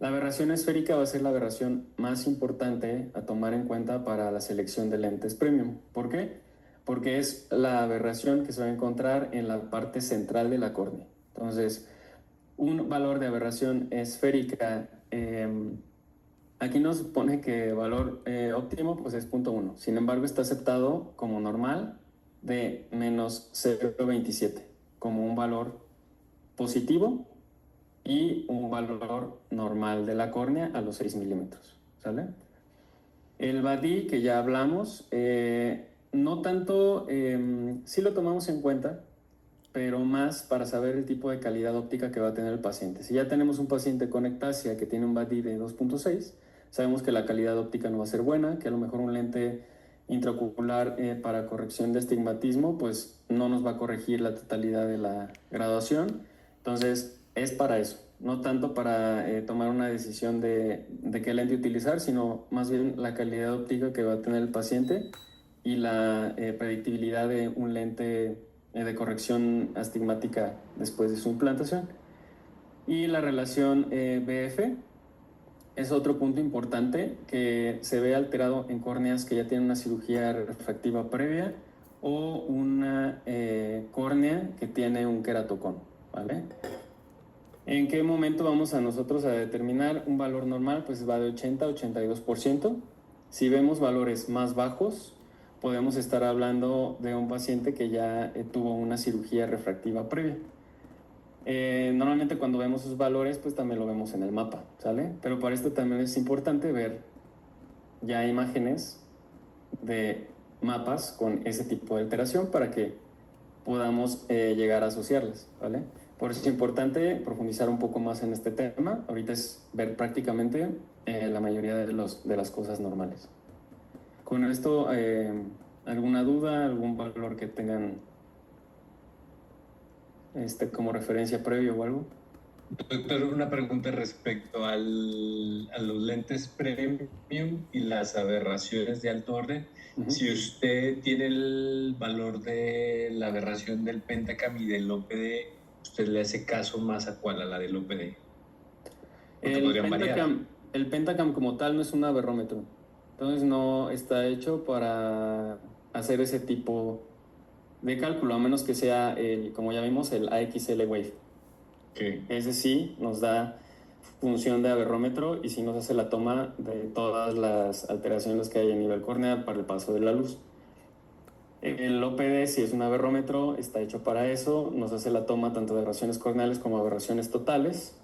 La aberración esférica va a ser la aberración más importante a tomar en cuenta para la selección de lentes premium. ¿Por qué? Porque es la aberración que se va a encontrar en la parte central de la córnea. Entonces, un valor de aberración esférica, aquí nos pone que valor óptimo pues es 0.1. Sin embargo, está aceptado como normal de menos 0.27 como un valor positivo y un valor normal de la córnea a los 6 milímetros, ¿sale? El BADI, que ya hablamos, no tanto, sí lo tomamos en cuenta, pero más para saber el tipo de calidad óptica que va a tener el paciente. Si ya tenemos un paciente con ectasia que tiene un BADI de 2.6, sabemos que la calidad óptica no va a ser buena, que a lo mejor un lente intraocular para corrección de astigmatismo, pues no nos va a corregir la totalidad de la graduación. Entonces, es para eso, no tanto para tomar una decisión de qué lente utilizar, sino más bien la calidad óptica que va a tener el paciente y la predictibilidad de un lente de corrección astigmática después de su implantación. Y la relación BF es otro punto importante que se ve alterado en córneas que ya tienen una cirugía refractiva previa o una córnea que tiene un queratocón, ¿vale? ¿En qué momento vamos a nosotros a determinar un valor normal? Pues va de 80 a 82%. Si vemos valores más bajos, podemos estar hablando de un paciente que ya tuvo una cirugía refractiva previa. Normalmente cuando vemos esos valores, pues también lo vemos en el mapa, ¿sale? Pero para esto también es importante ver ya imágenes de mapas con ese tipo de alteración para que podamos llegar a asociarlas, ¿vale? Por eso es importante profundizar un poco más en este tema. Ahorita es ver prácticamente la mayoría de las cosas normales. Con esto, ¿alguna duda, algún valor que tengan como referencia previo o algo? Doctor, una pregunta respecto a los lentes premium y las aberraciones de alto orden. Si usted tiene el valor de la aberración del Pentacam y del OPD, ¿usted le hace caso más a cuál? A la del OPD. El Pentacam como tal no es un aberrómetro. Entonces no está hecho para hacer ese tipo de cálculo, a menos que sea, como ya vimos, el AXL Wave. Okay. Ese sí nos da función de aberrómetro y sí nos hace la toma de todas las alteraciones que hay a nivel corneal para el paso de la luz. El OPD, si es un aberrómetro, está hecho para eso, nos hace la toma tanto de aberraciones corneales como aberraciones totales.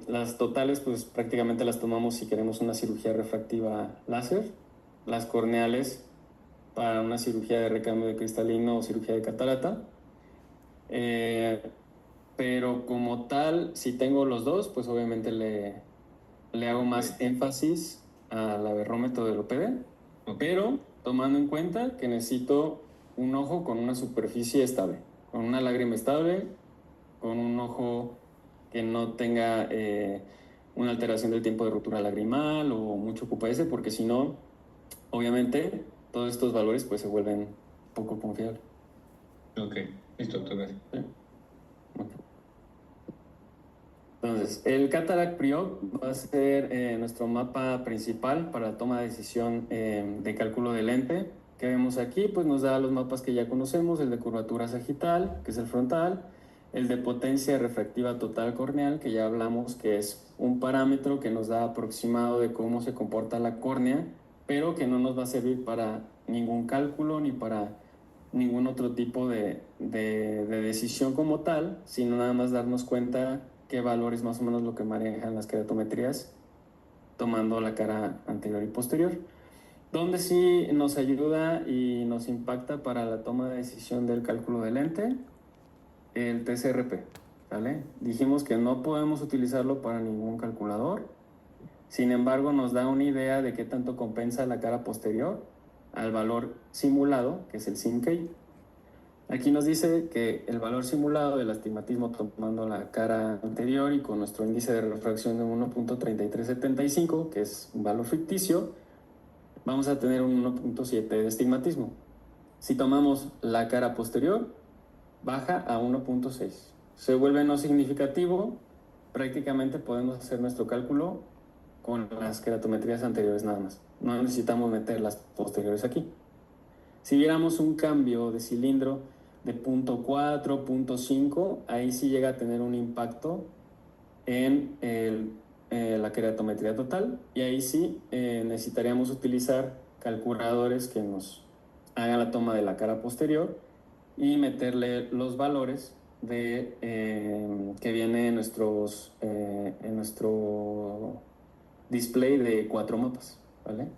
Las totales, pues prácticamente las tomamos si queremos una cirugía refractiva láser. Las corneales para una cirugía de recambio de cristalino o cirugía de catarata. Pero como tal, si tengo los dos, pues obviamente le hago más énfasis al aberrómetro del OPD, pero tomando en cuenta que necesito un ojo con una superficie estable, con una lágrima estable, con un ojo que no tenga una alteración del tiempo de rotura lagrimal o mucho QPS, porque si no, obviamente, todos estos valores pues se vuelven poco confiables. Ok, listo, doctor. Gracias. ¿Sí? Ok. Entonces, el Cataract Pre-Op va a ser nuestro mapa principal para la toma de decisión de cálculo de lente. Que vemos aquí, pues nos da los mapas que ya conocemos, el de curvatura sagital, que es el frontal, el de potencia refractiva total corneal, que ya hablamos que es un parámetro que nos da aproximado de cómo se comporta la córnea, pero que no nos va a servir para ningún cálculo ni para ningún otro tipo de decisión como tal, sino nada más darnos cuenta qué valor es más o menos lo que manejan las keratometrías tomando la cara anterior y posterior. Donde sí nos ayuda y nos impacta para la toma de decisión del cálculo de lente, el TCRP, ¿vale? Dijimos que no podemos utilizarlo para ningún calculador, sin embargo nos da una idea de qué tanto compensa la cara posterior al valor simulado, que es el SIMK. Aquí nos dice que el valor simulado del astigmatismo tomando la cara anterior y con nuestro índice de refracción de 1.3375, que es un valor ficticio, vamos a tener un 1.7 de astigmatismo. Si tomamos la cara posterior, baja a 1.6. Se vuelve no significativo, prácticamente podemos hacer nuestro cálculo con las keratometrías anteriores nada más. No necesitamos meter las posteriores aquí. Si viéramos un cambio de cilindro de 0.4, 0.5, ahí sí llega a tener un impacto en la keratometría total, y ahí sí necesitaríamos utilizar calculadores que nos hagan la toma de la cara posterior y meterle los valores de, que viene en nuestro display de 4 mapas, ¿vale?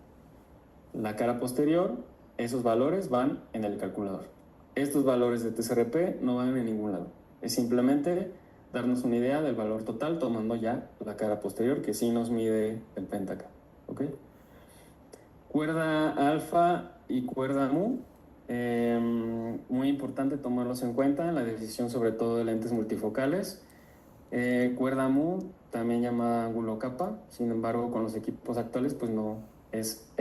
La cara posterior, esos valores van en el calculador. Estos valores de TCRP no van en ningún lado. Es simplemente darnos una idea del valor total tomando ya la cara posterior, que sí nos mide el Pentacam, ¿ok? Cuerda alfa y cuerda mu, muy importante tomarlos en cuenta en la decisión sobre todo de lentes multifocales. Cuerda mu, también llamada ángulo capa, sin embargo con los equipos actuales pues no es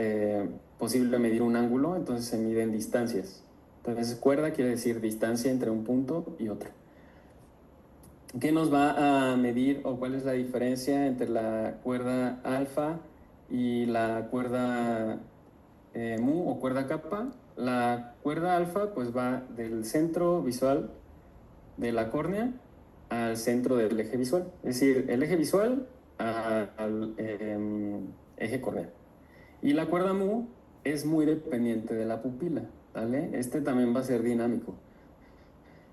posible medir un ángulo, entonces se miden distancias. Entonces cuerda quiere decir distancia entre un punto y otro. ¿Qué nos va a medir o cuál es la diferencia entre la cuerda alfa y la cuerda mu o cuerda capa? La cuerda alfa pues va del centro visual de la córnea al centro del eje visual, es decir, el eje visual al eje corneal. Y la cuerda mu es muy dependiente de la pupila, ¿vale? Este también va a ser dinámico.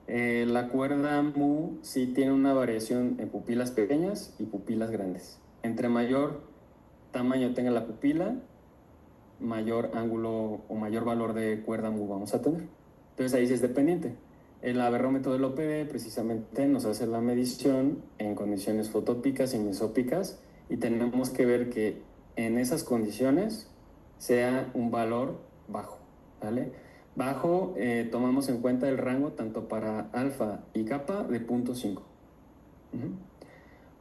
La cuerda mu sí tiene una variación en pupilas pequeñas y pupilas grandes. Entre mayor tamaño tenga la pupila, mayor ángulo o mayor valor de cuerda mu vamos a tener. Entonces ahí sí es dependiente. El aberrómetro del OPD precisamente nos hace la medición en condiciones fotópicas y mesópicas, y tenemos que ver que en esas condiciones sea un valor bajo, ¿vale? Bajo, tomamos en cuenta el rango tanto para alfa y capa de 0.5.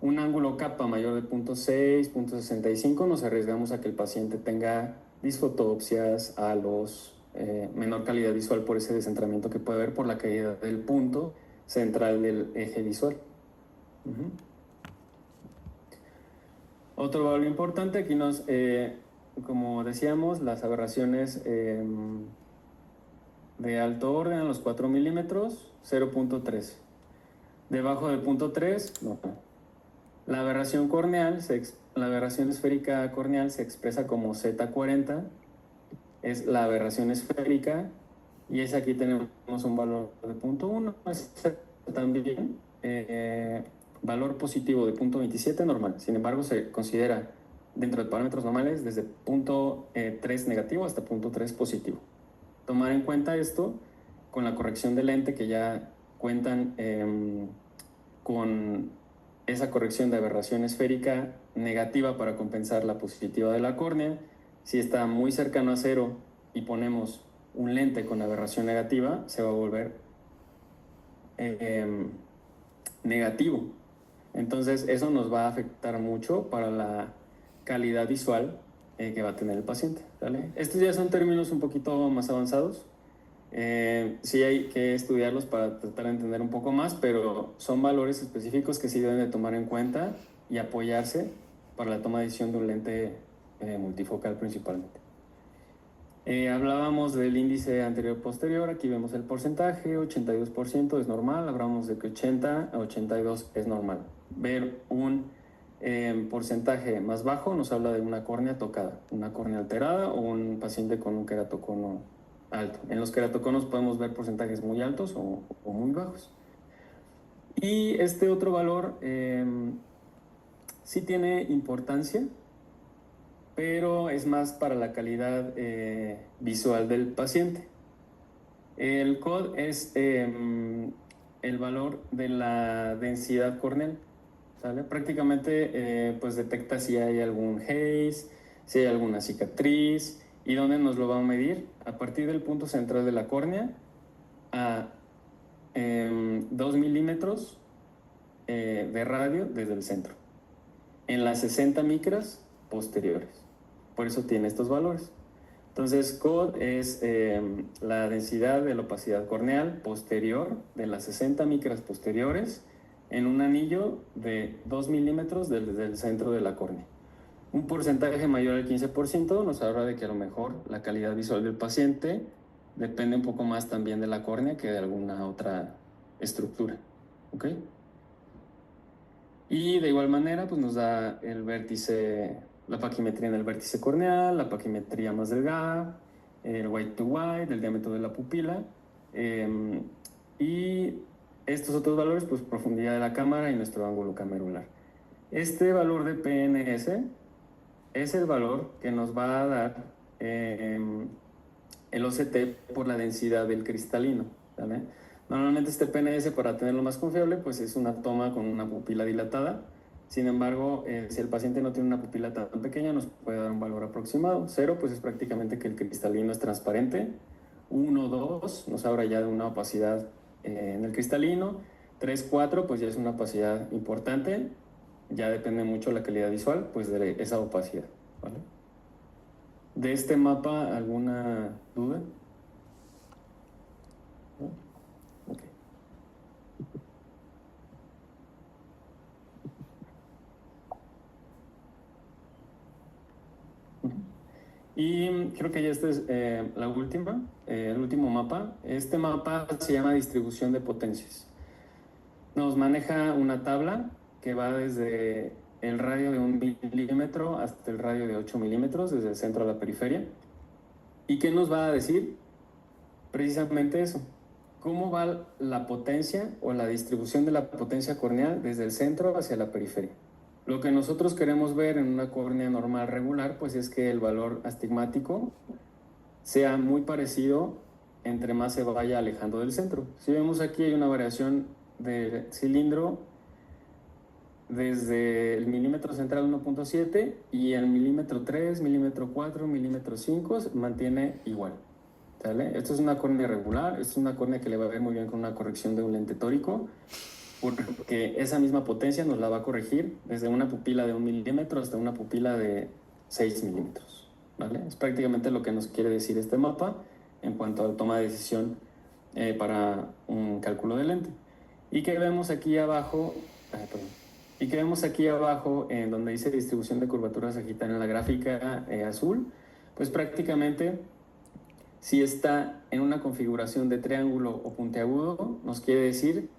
Un ángulo capa mayor de 0.6, 0.65, nos arriesgamos a que el paciente tenga disfotopsias, halos, menor calidad visual por ese descentramiento que puede haber por la caída del punto central del eje visual. Otro valor importante, aquí nos, como decíamos, las aberraciones de alto orden a los 4 milímetros, 0.3. Debajo de 0.3, no. La aberración corneal, la aberración esférica corneal se expresa como Z40, es la aberración esférica, y es aquí tenemos un valor de 0.1, también valor positivo de 0.27 normal. Sin embargo, se considera dentro de parámetros normales desde 0.3 negativo hasta 0.3 positivo. Tomar en cuenta esto con la corrección de lente, que ya cuentan con esa corrección de aberración esférica negativa para compensar la positiva de la córnea. Si está muy cercano a cero y ponemos un lente con aberración negativa, se va a volver negativo. Entonces, eso nos va a afectar mucho para la calidad visual que va a tener el paciente, ¿vale? Estos ya son términos un poquito más avanzados. Sí hay que estudiarlos para tratar de entender un poco más, pero son valores específicos que sí deben de tomar en cuenta y apoyarse para la toma de decisión de un lente multifocal principalmente. Hablábamos del índice anterior-posterior, aquí vemos el porcentaje, 82% es normal, hablamos de que 80 a 82 es normal. Ver un porcentaje más bajo nos habla de una córnea tocada, una córnea alterada o un paciente con un queratocono alto. En los queratoconos podemos ver porcentajes muy altos o muy bajos. Y este otro valor sí tiene importancia, pero es más para la calidad visual del paciente. El COD es el valor de la densidad corneal, ¿sale? Prácticamente pues detecta si hay algún haze, si hay alguna cicatriz y dónde nos lo va a medir a partir del punto central de la córnea a 2 milímetros de radio desde el centro, en las 60 micras posteriores. Por eso tiene estos valores. Entonces, COD es la densidad de la opacidad corneal posterior de las 60 micras posteriores en un anillo de 2 milímetros desde el centro de la córnea. Un porcentaje mayor al 15% nos habla de que a lo mejor la calidad visual del paciente depende un poco más también de la córnea que de alguna otra estructura. ¿Ok? Y de igual manera, pues nos da el vértice, la paquimetría en el vértice corneal, la paquimetría más delgada, el white to white, el diámetro de la pupila, y estos otros valores, pues profundidad de la cámara y nuestro ángulo camerular. Este valor de PNS es el valor que nos va a dar el OCT por la densidad del cristalino, ¿vale? Normalmente este PNS, para tenerlo más confiable, pues es una toma con una pupila dilatada. Sin embargo, si el paciente no tiene una pupila tan pequeña, nos puede dar un valor aproximado. 0, pues es prácticamente que el cristalino es transparente. 1, 2, nos habla ya de una opacidad en el cristalino. 3, 4, pues ya es una opacidad importante. Ya depende mucho la calidad visual, pues de esa opacidad, ¿vale? De este mapa, ¿alguna duda? ¿No? Okay. Y creo que ya esta es la última, el último mapa. Este mapa se llama distribución de potencias. Nos maneja una tabla que va desde el radio de 1 milímetro hasta el radio de 8 milímetros, desde el centro a la periferia. ¿Y qué nos va a decir? Precisamente eso. ¿Cómo va la potencia o la distribución de la potencia corneal desde el centro hacia la periferia? Lo que nosotros queremos ver en una córnea normal regular, pues es que el valor astigmático sea muy parecido entre más se vaya alejando del centro. Si vemos aquí hay una variación del cilindro desde el milímetro central 1.7 y el milímetro 3, milímetro 4, milímetro 5 se mantiene igual, ¿sale? Esto es una córnea regular, esto es una córnea que le va a ver muy bien con una corrección de un lente tórico, porque esa misma potencia nos la va a corregir desde una pupila de 1 milímetro hasta una pupila de 6 milímetros, ¿vale? Es prácticamente lo que nos quiere decir este mapa en cuanto a la toma de decisión para un cálculo de lente. Y que vemos aquí abajo, en donde dice distribución de curvatura sagitaria en la gráfica azul, pues prácticamente si está en una configuración de triángulo o puntiagudo, nos quiere decir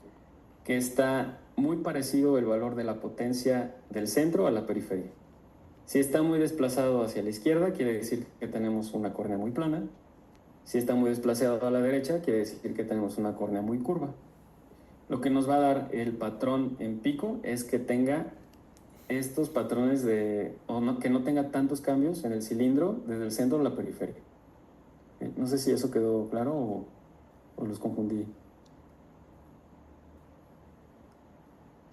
que está muy parecido el valor de la potencia del centro a la periferia. Si está muy desplazado hacia la izquierda, quiere decir que tenemos una córnea muy plana. Si está muy desplazado a la derecha, quiere decir que tenemos una córnea muy curva. Lo que nos va a dar el patrón en pico es que tenga estos patrones que no tenga tantos cambios en el cilindro desde el centro a la periferia. No sé si eso quedó claro o los confundí.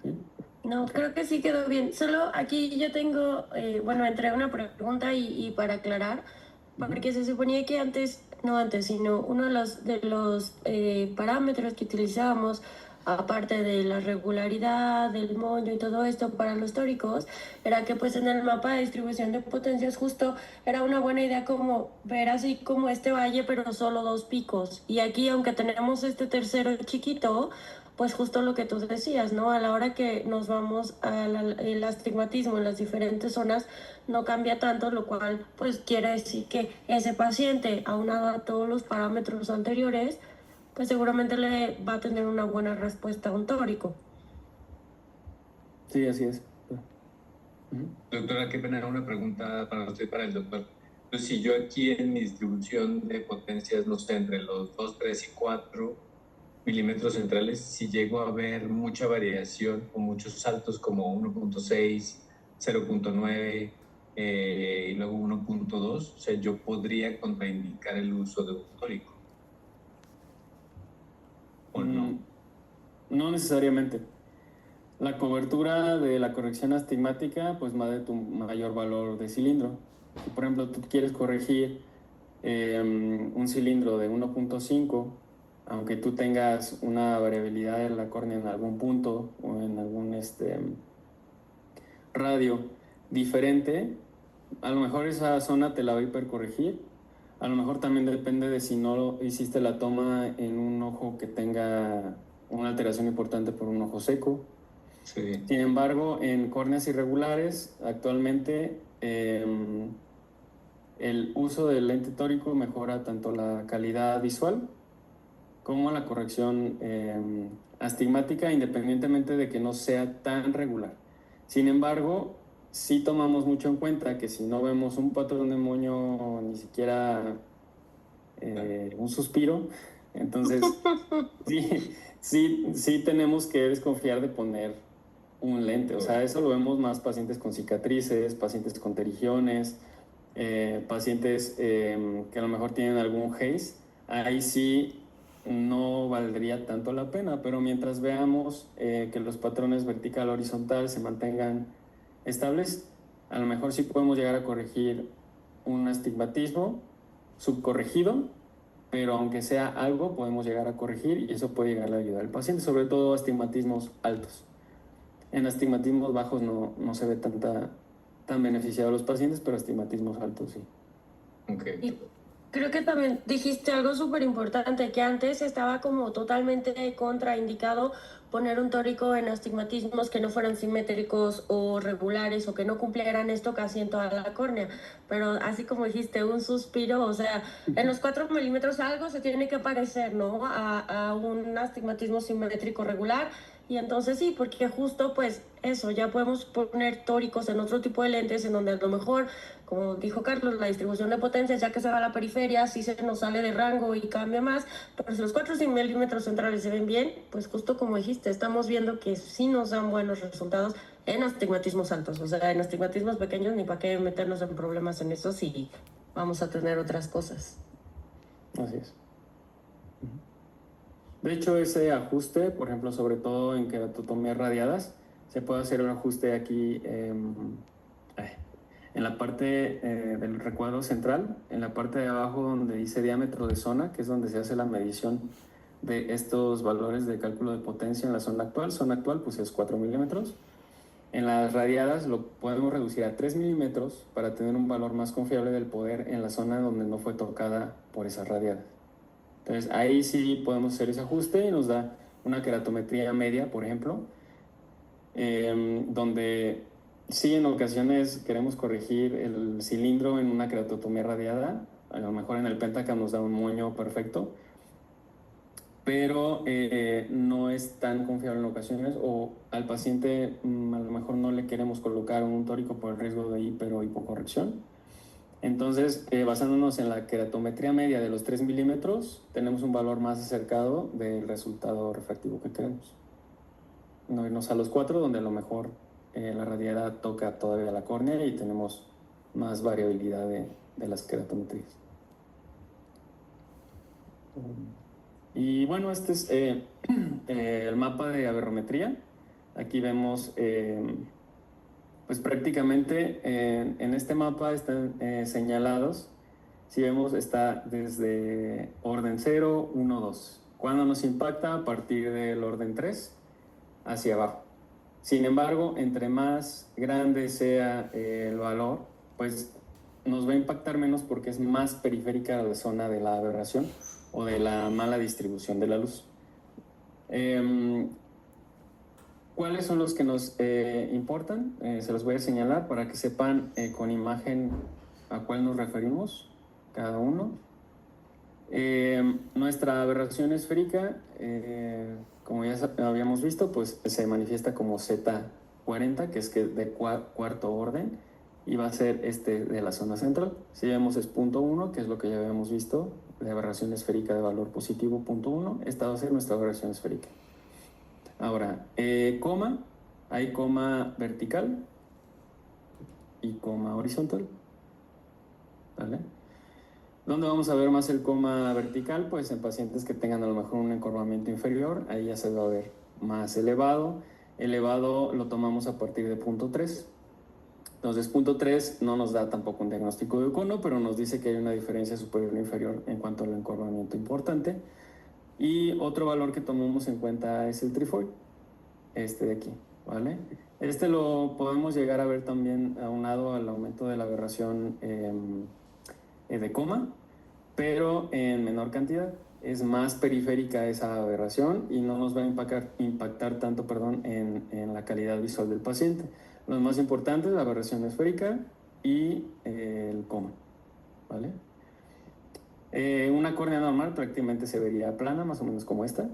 ¿Sí? No, creo que sí quedó bien. Solo aquí yo tengo, entré una pregunta y para aclarar, porque se suponía que sino uno de los parámetros que utilizábamos aparte de la regularidad, del moño y todo esto para los tóricos, era que pues en el mapa de distribución de potencias justo era una buena idea como ver así como este valle, pero solo dos picos. Y aquí, aunque tenemos este tercero chiquito, pues justo lo que tú decías, ¿no? A la hora que nos vamos al astigmatismo en las diferentes zonas, no cambia tanto, lo cual pues quiere decir que ese paciente, aunado a todos los parámetros anteriores, pues seguramente le va a tener una buena respuesta a un tórico. Sí, así es. Doctora, qué pena, una pregunta para usted, para el doctor. Entonces, si yo aquí en mi distribución de potencias, no sé, entre los 2, 3 y 4 milímetros centrales, si llego a ver mucha variación o muchos saltos como 1.6, 0.9 y luego 1.2, o sea, yo podría contraindicar el uso de un tórico. ¿O no? No necesariamente. La cobertura de la corrección astigmática pues va de tu mayor valor de cilindro. Si, por ejemplo, tú quieres corregir un cilindro de 1.5, aunque tú tengas una variabilidad de la córnea en algún punto o en algún radio diferente, a lo mejor esa zona te la va a hipercorregir. A lo mejor también depende de si no hiciste la toma en un ojo que tenga una alteración importante por un ojo seco. Sí. Sin embargo, en córneas irregulares, actualmente el uso del lente tórico mejora tanto la calidad visual como la corrección astigmática, independientemente de que no sea tan regular. Sin embargo, sí tomamos mucho en cuenta que si no vemos un patrón de moño, ni siquiera un suspiro, entonces sí tenemos que desconfiar de poner un lente. O sea, eso lo vemos más pacientes con cicatrices, pacientes con terigiones, pacientes que a lo mejor tienen algún haze. Ahí sí no valdría tanto la pena, pero mientras veamos que los patrones vertical horizontal se mantengan estables, a lo mejor sí podemos llegar a corregir un astigmatismo subcorregido, pero aunque sea algo podemos llegar a corregir y eso puede llegar a ayudar al paciente, sobre todo astigmatismos altos. En astigmatismos bajos no se ve tan beneficiado a los pacientes, pero astigmatismos altos sí. Okay. Y creo que también dijiste algo súper importante, que antes estaba como totalmente contraindicado poner un tórico en astigmatismos que no fueran simétricos o regulares o que no cumplieran esto casi en toda la córnea. Pero así como dijiste, un suspiro, o sea, en los 4 milímetros algo se tiene que parecer, ¿no? A un astigmatismo simétrico regular. Y entonces sí, porque justo pues eso, ya podemos poner tóricos en otro tipo de lentes en donde a lo mejor, como dijo Carlos, la distribución de potencias, ya que se va a la periferia, sí se nos sale de rango y cambia más, pero si los 4 milímetros centrales se ven bien, pues justo como dijiste, estamos viendo que sí nos dan buenos resultados en astigmatismos altos. O sea, en astigmatismos pequeños ni para qué meternos en problemas en eso si vamos a tener otras cosas. Así es. De hecho, ese ajuste, por ejemplo, sobre todo en queratotomías radiadas, se puede hacer un ajuste aquí en la parte del recuadro central, en la parte de abajo donde dice diámetro de zona, que es donde se hace la medición de estos valores de cálculo de potencia en la zona actual. Zona actual pues es 4 milímetros. En las radiadas lo podemos reducir a 3 milímetros para tener un valor más confiable del poder en la zona donde no fue tocada por esas radiadas. Entonces ahí sí podemos hacer ese ajuste y nos da una queratometría media, por ejemplo, donde sí en ocasiones queremos corregir el cilindro en una queratotomía radiada, a lo mejor en el Pentacam nos da un moño perfecto, pero no es tan confiable en ocasiones, o al paciente a lo mejor no le queremos colocar un tórico por el riesgo de hiper o hipocorrección. Entonces, basándonos en la queratometría media de los 3 milímetros, tenemos un valor más acercado del resultado refractivo que queremos. No irnos a los 4, donde a lo mejor la radiada toca todavía la córnea y tenemos más variabilidad de las queratometrías. Y bueno, este es el mapa de aberrometría. Aquí vemos, pues prácticamente en este mapa están señalados, si vemos, está desde orden 0, 1, 2. Cuando nos impacta a partir del orden 3 hacia abajo. Sin embargo, entre más grande sea el valor, pues nos va a impactar menos porque es más periférica a la zona de la aberración o de la mala distribución de la luz. ¿Cuáles son los que nos importan? Se los voy a señalar para que sepan con imagen a cuál nos referimos cada uno. Nuestra aberración esférica, como ya habíamos visto, pues se manifiesta como Z40, que es de cuarto orden, y va a ser de la zona central. Si vemos es punto 1, que es lo que ya habíamos visto, de aberración esférica de valor positivo, punto 1, esta va a ser nuestra aberración esférica. Ahora, coma, hay coma vertical y coma horizontal, ¿vale? ¿Dónde vamos a ver más el coma vertical? Pues en pacientes que tengan a lo mejor un encorvamiento inferior, ahí ya se va a ver más elevado. Elevado lo tomamos a partir de punto 3. Entonces, punto 3 no nos da tampoco un diagnóstico de cono, pero nos dice que hay una diferencia superior o inferior en cuanto al encorvamiento importante. Y otro valor que tomamos en cuenta es el trifoid, de aquí, ¿vale? Lo podemos llegar a ver también aunado al aumento de la aberración de coma, pero en menor cantidad. Es más periférica esa aberración y no nos va a impactar tanto en la calidad visual del paciente. Lo más importante es la aberración esférica y el coma, ¿vale? Una córnea normal prácticamente se vería plana, más o menos como esta.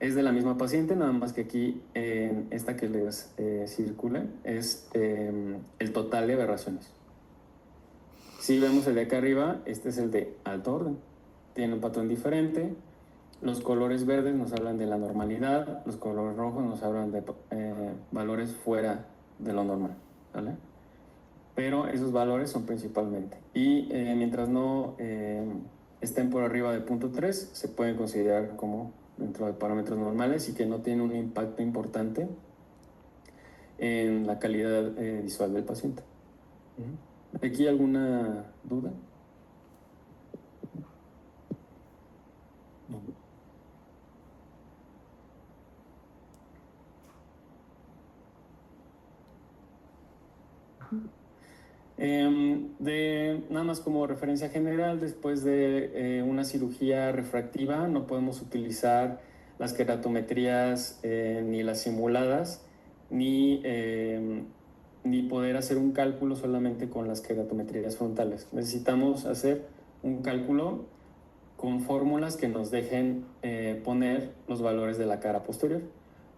Es de la misma paciente, nada más que aquí esta que les circula es el total de aberraciones. Si vemos el de acá arriba, este es el de alto orden. Tiene un patrón diferente. Los colores verdes nos hablan de la normalidad, los colores rojos nos hablan de valores fuera de lo normal, ¿vale? Pero esos valores son principalmente. Y mientras no estén por arriba de punto 3, se pueden considerar como dentro de parámetros normales y que no tienen un impacto importante en la calidad visual del paciente. ¿Aquí alguna duda? No. Nada más como referencia general, después de una cirugía refractiva no podemos utilizar las queratometrías ni las simuladas, ni poder hacer un cálculo solamente con las queratometrías frontales. Necesitamos hacer un cálculo con fórmulas que nos dejen poner los valores de la cara posterior.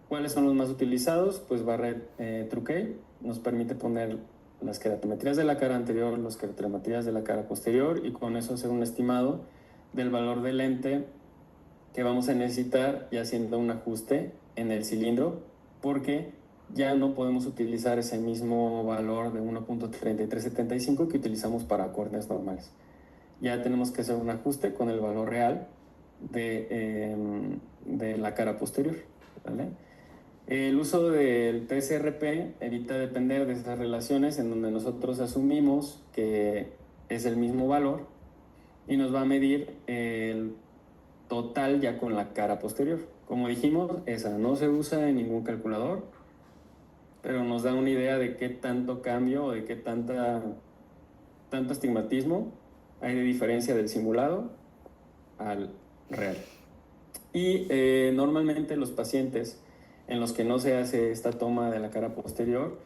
¿Cuáles son los más utilizados? Pues Barrett-Truquet nos permite poner las queratometrías de la cara anterior, las queratometrías de la cara posterior y con eso hacer un estimado del valor del lente que vamos a necesitar y haciendo un ajuste en el cilindro, porque ya no podemos utilizar ese mismo valor de 1.3375 que utilizamos para córneas normales. Ya tenemos que hacer un ajuste con el valor real de la cara posterior, ¿vale? El uso del TSRP evita depender de esas relaciones en donde nosotros asumimos que es el mismo valor y nos va a medir el total ya con la cara posterior. Como dijimos, esa no se usa en ningún calculador, pero nos da una idea de qué tanto cambio o de qué tanto astigmatismo hay de diferencia del simulado al real. Y normalmente los pacientes en los que no se hace esta toma de la cara posterior,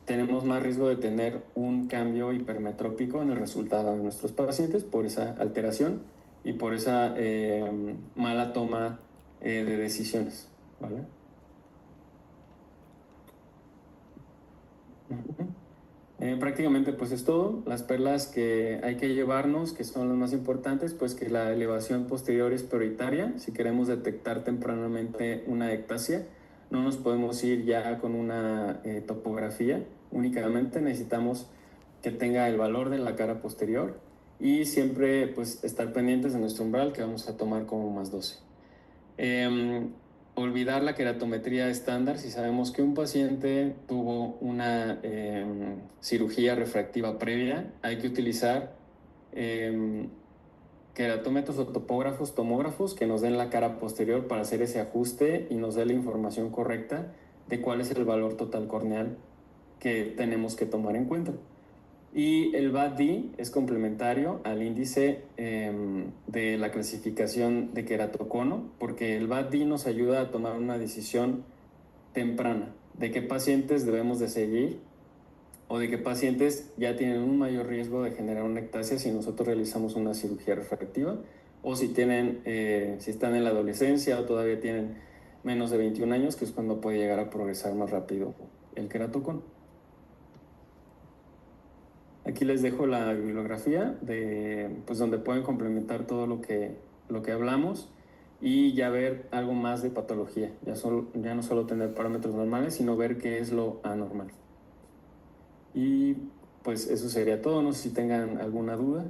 tenemos más riesgo de tener un cambio hipermetrópico en el resultado de nuestros pacientes por esa alteración y por esa mala toma de decisiones, ¿vale? Prácticamente pues es todo. Las perlas que hay que llevarnos, que son las más importantes, pues que la elevación posterior es prioritaria. Si queremos detectar tempranamente una ectasia, no nos podemos ir ya con una topografía. Únicamente necesitamos que tenga el valor de la cara posterior y siempre pues estar pendientes de nuestro umbral que vamos a tomar como más 12. Olvidar la queratometría estándar. Si sabemos que un paciente tuvo una queratómetros o topógrafos, tomógrafos, que nos den la cara posterior para hacer ese ajuste y nos dé la información correcta de cuál es el valor total corneal que tenemos que tomar en cuenta. Y el VAD-D es complementario al índice de la clasificación de queratocono, porque el VAD-D nos ayuda a tomar una decisión temprana de qué pacientes debemos de seguir o de qué pacientes ya tienen un mayor riesgo de generar una ectasia si nosotros realizamos una cirugía refractiva, o si están en la adolescencia o todavía tienen menos de 21 años, que es cuando puede llegar a progresar más rápido el queratocono. Aquí les dejo la bibliografía donde pueden complementar todo lo que hablamos y ya ver algo más de patología. Ya no solo tener parámetros normales, sino ver qué es lo anormal. Y pues eso sería todo. No sé si tengan alguna duda.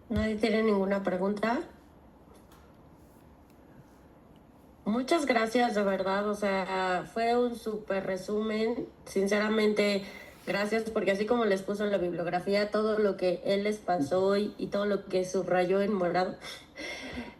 ¿Nadie tiene ninguna pregunta? Muchas gracias, de verdad, o sea, fue un súper resumen, sinceramente, gracias, porque así como les puso en la bibliografía todo lo que él les pasó y todo lo que subrayó en morado,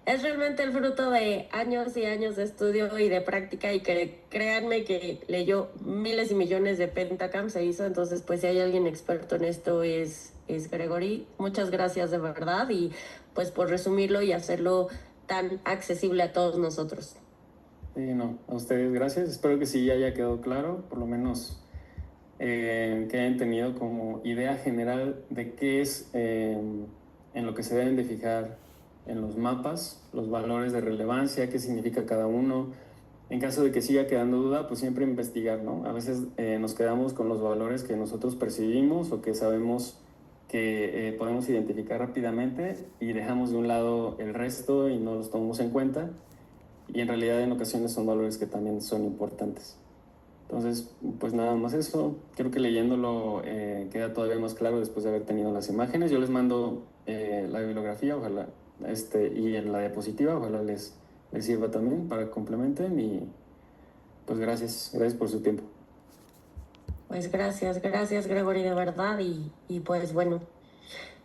es realmente el fruto de años y años de estudio y de práctica, y que créanme que leyó miles y millones de Pentacam, se hizo, entonces pues si hay alguien experto en esto es Gregory. Muchas gracias de verdad, y pues por resumirlo y hacerlo tan accesible a todos nosotros. Sí, no, a ustedes gracias. Espero que sí haya quedado claro, por lo menos que hayan tenido como idea general de qué es en lo que se deben de fijar en los mapas, los valores de relevancia, qué significa cada uno. En caso de que siga quedando duda, pues siempre investigar, ¿no? A veces nos quedamos con los valores que nosotros percibimos o que sabemos que podemos identificar rápidamente y dejamos de un lado el resto y no los tomamos en cuenta. Y en realidad en ocasiones son valores que también son importantes. Entonces, pues nada más eso. Creo que leyéndolo queda todavía más claro después de haber tenido las imágenes. Yo les mando la bibliografía, ojalá, y en la diapositiva, ojalá les sirva también para que complementen. Y pues gracias por su tiempo. Pues gracias Gregory, de verdad, y pues bueno,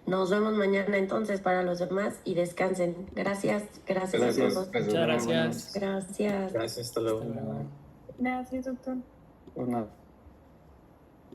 nos vemos mañana entonces para los demás, y descansen. Gracias a todos. Muchas gracias. Gracias. Gracias, hasta luego. Gracias, doctor. Por nada.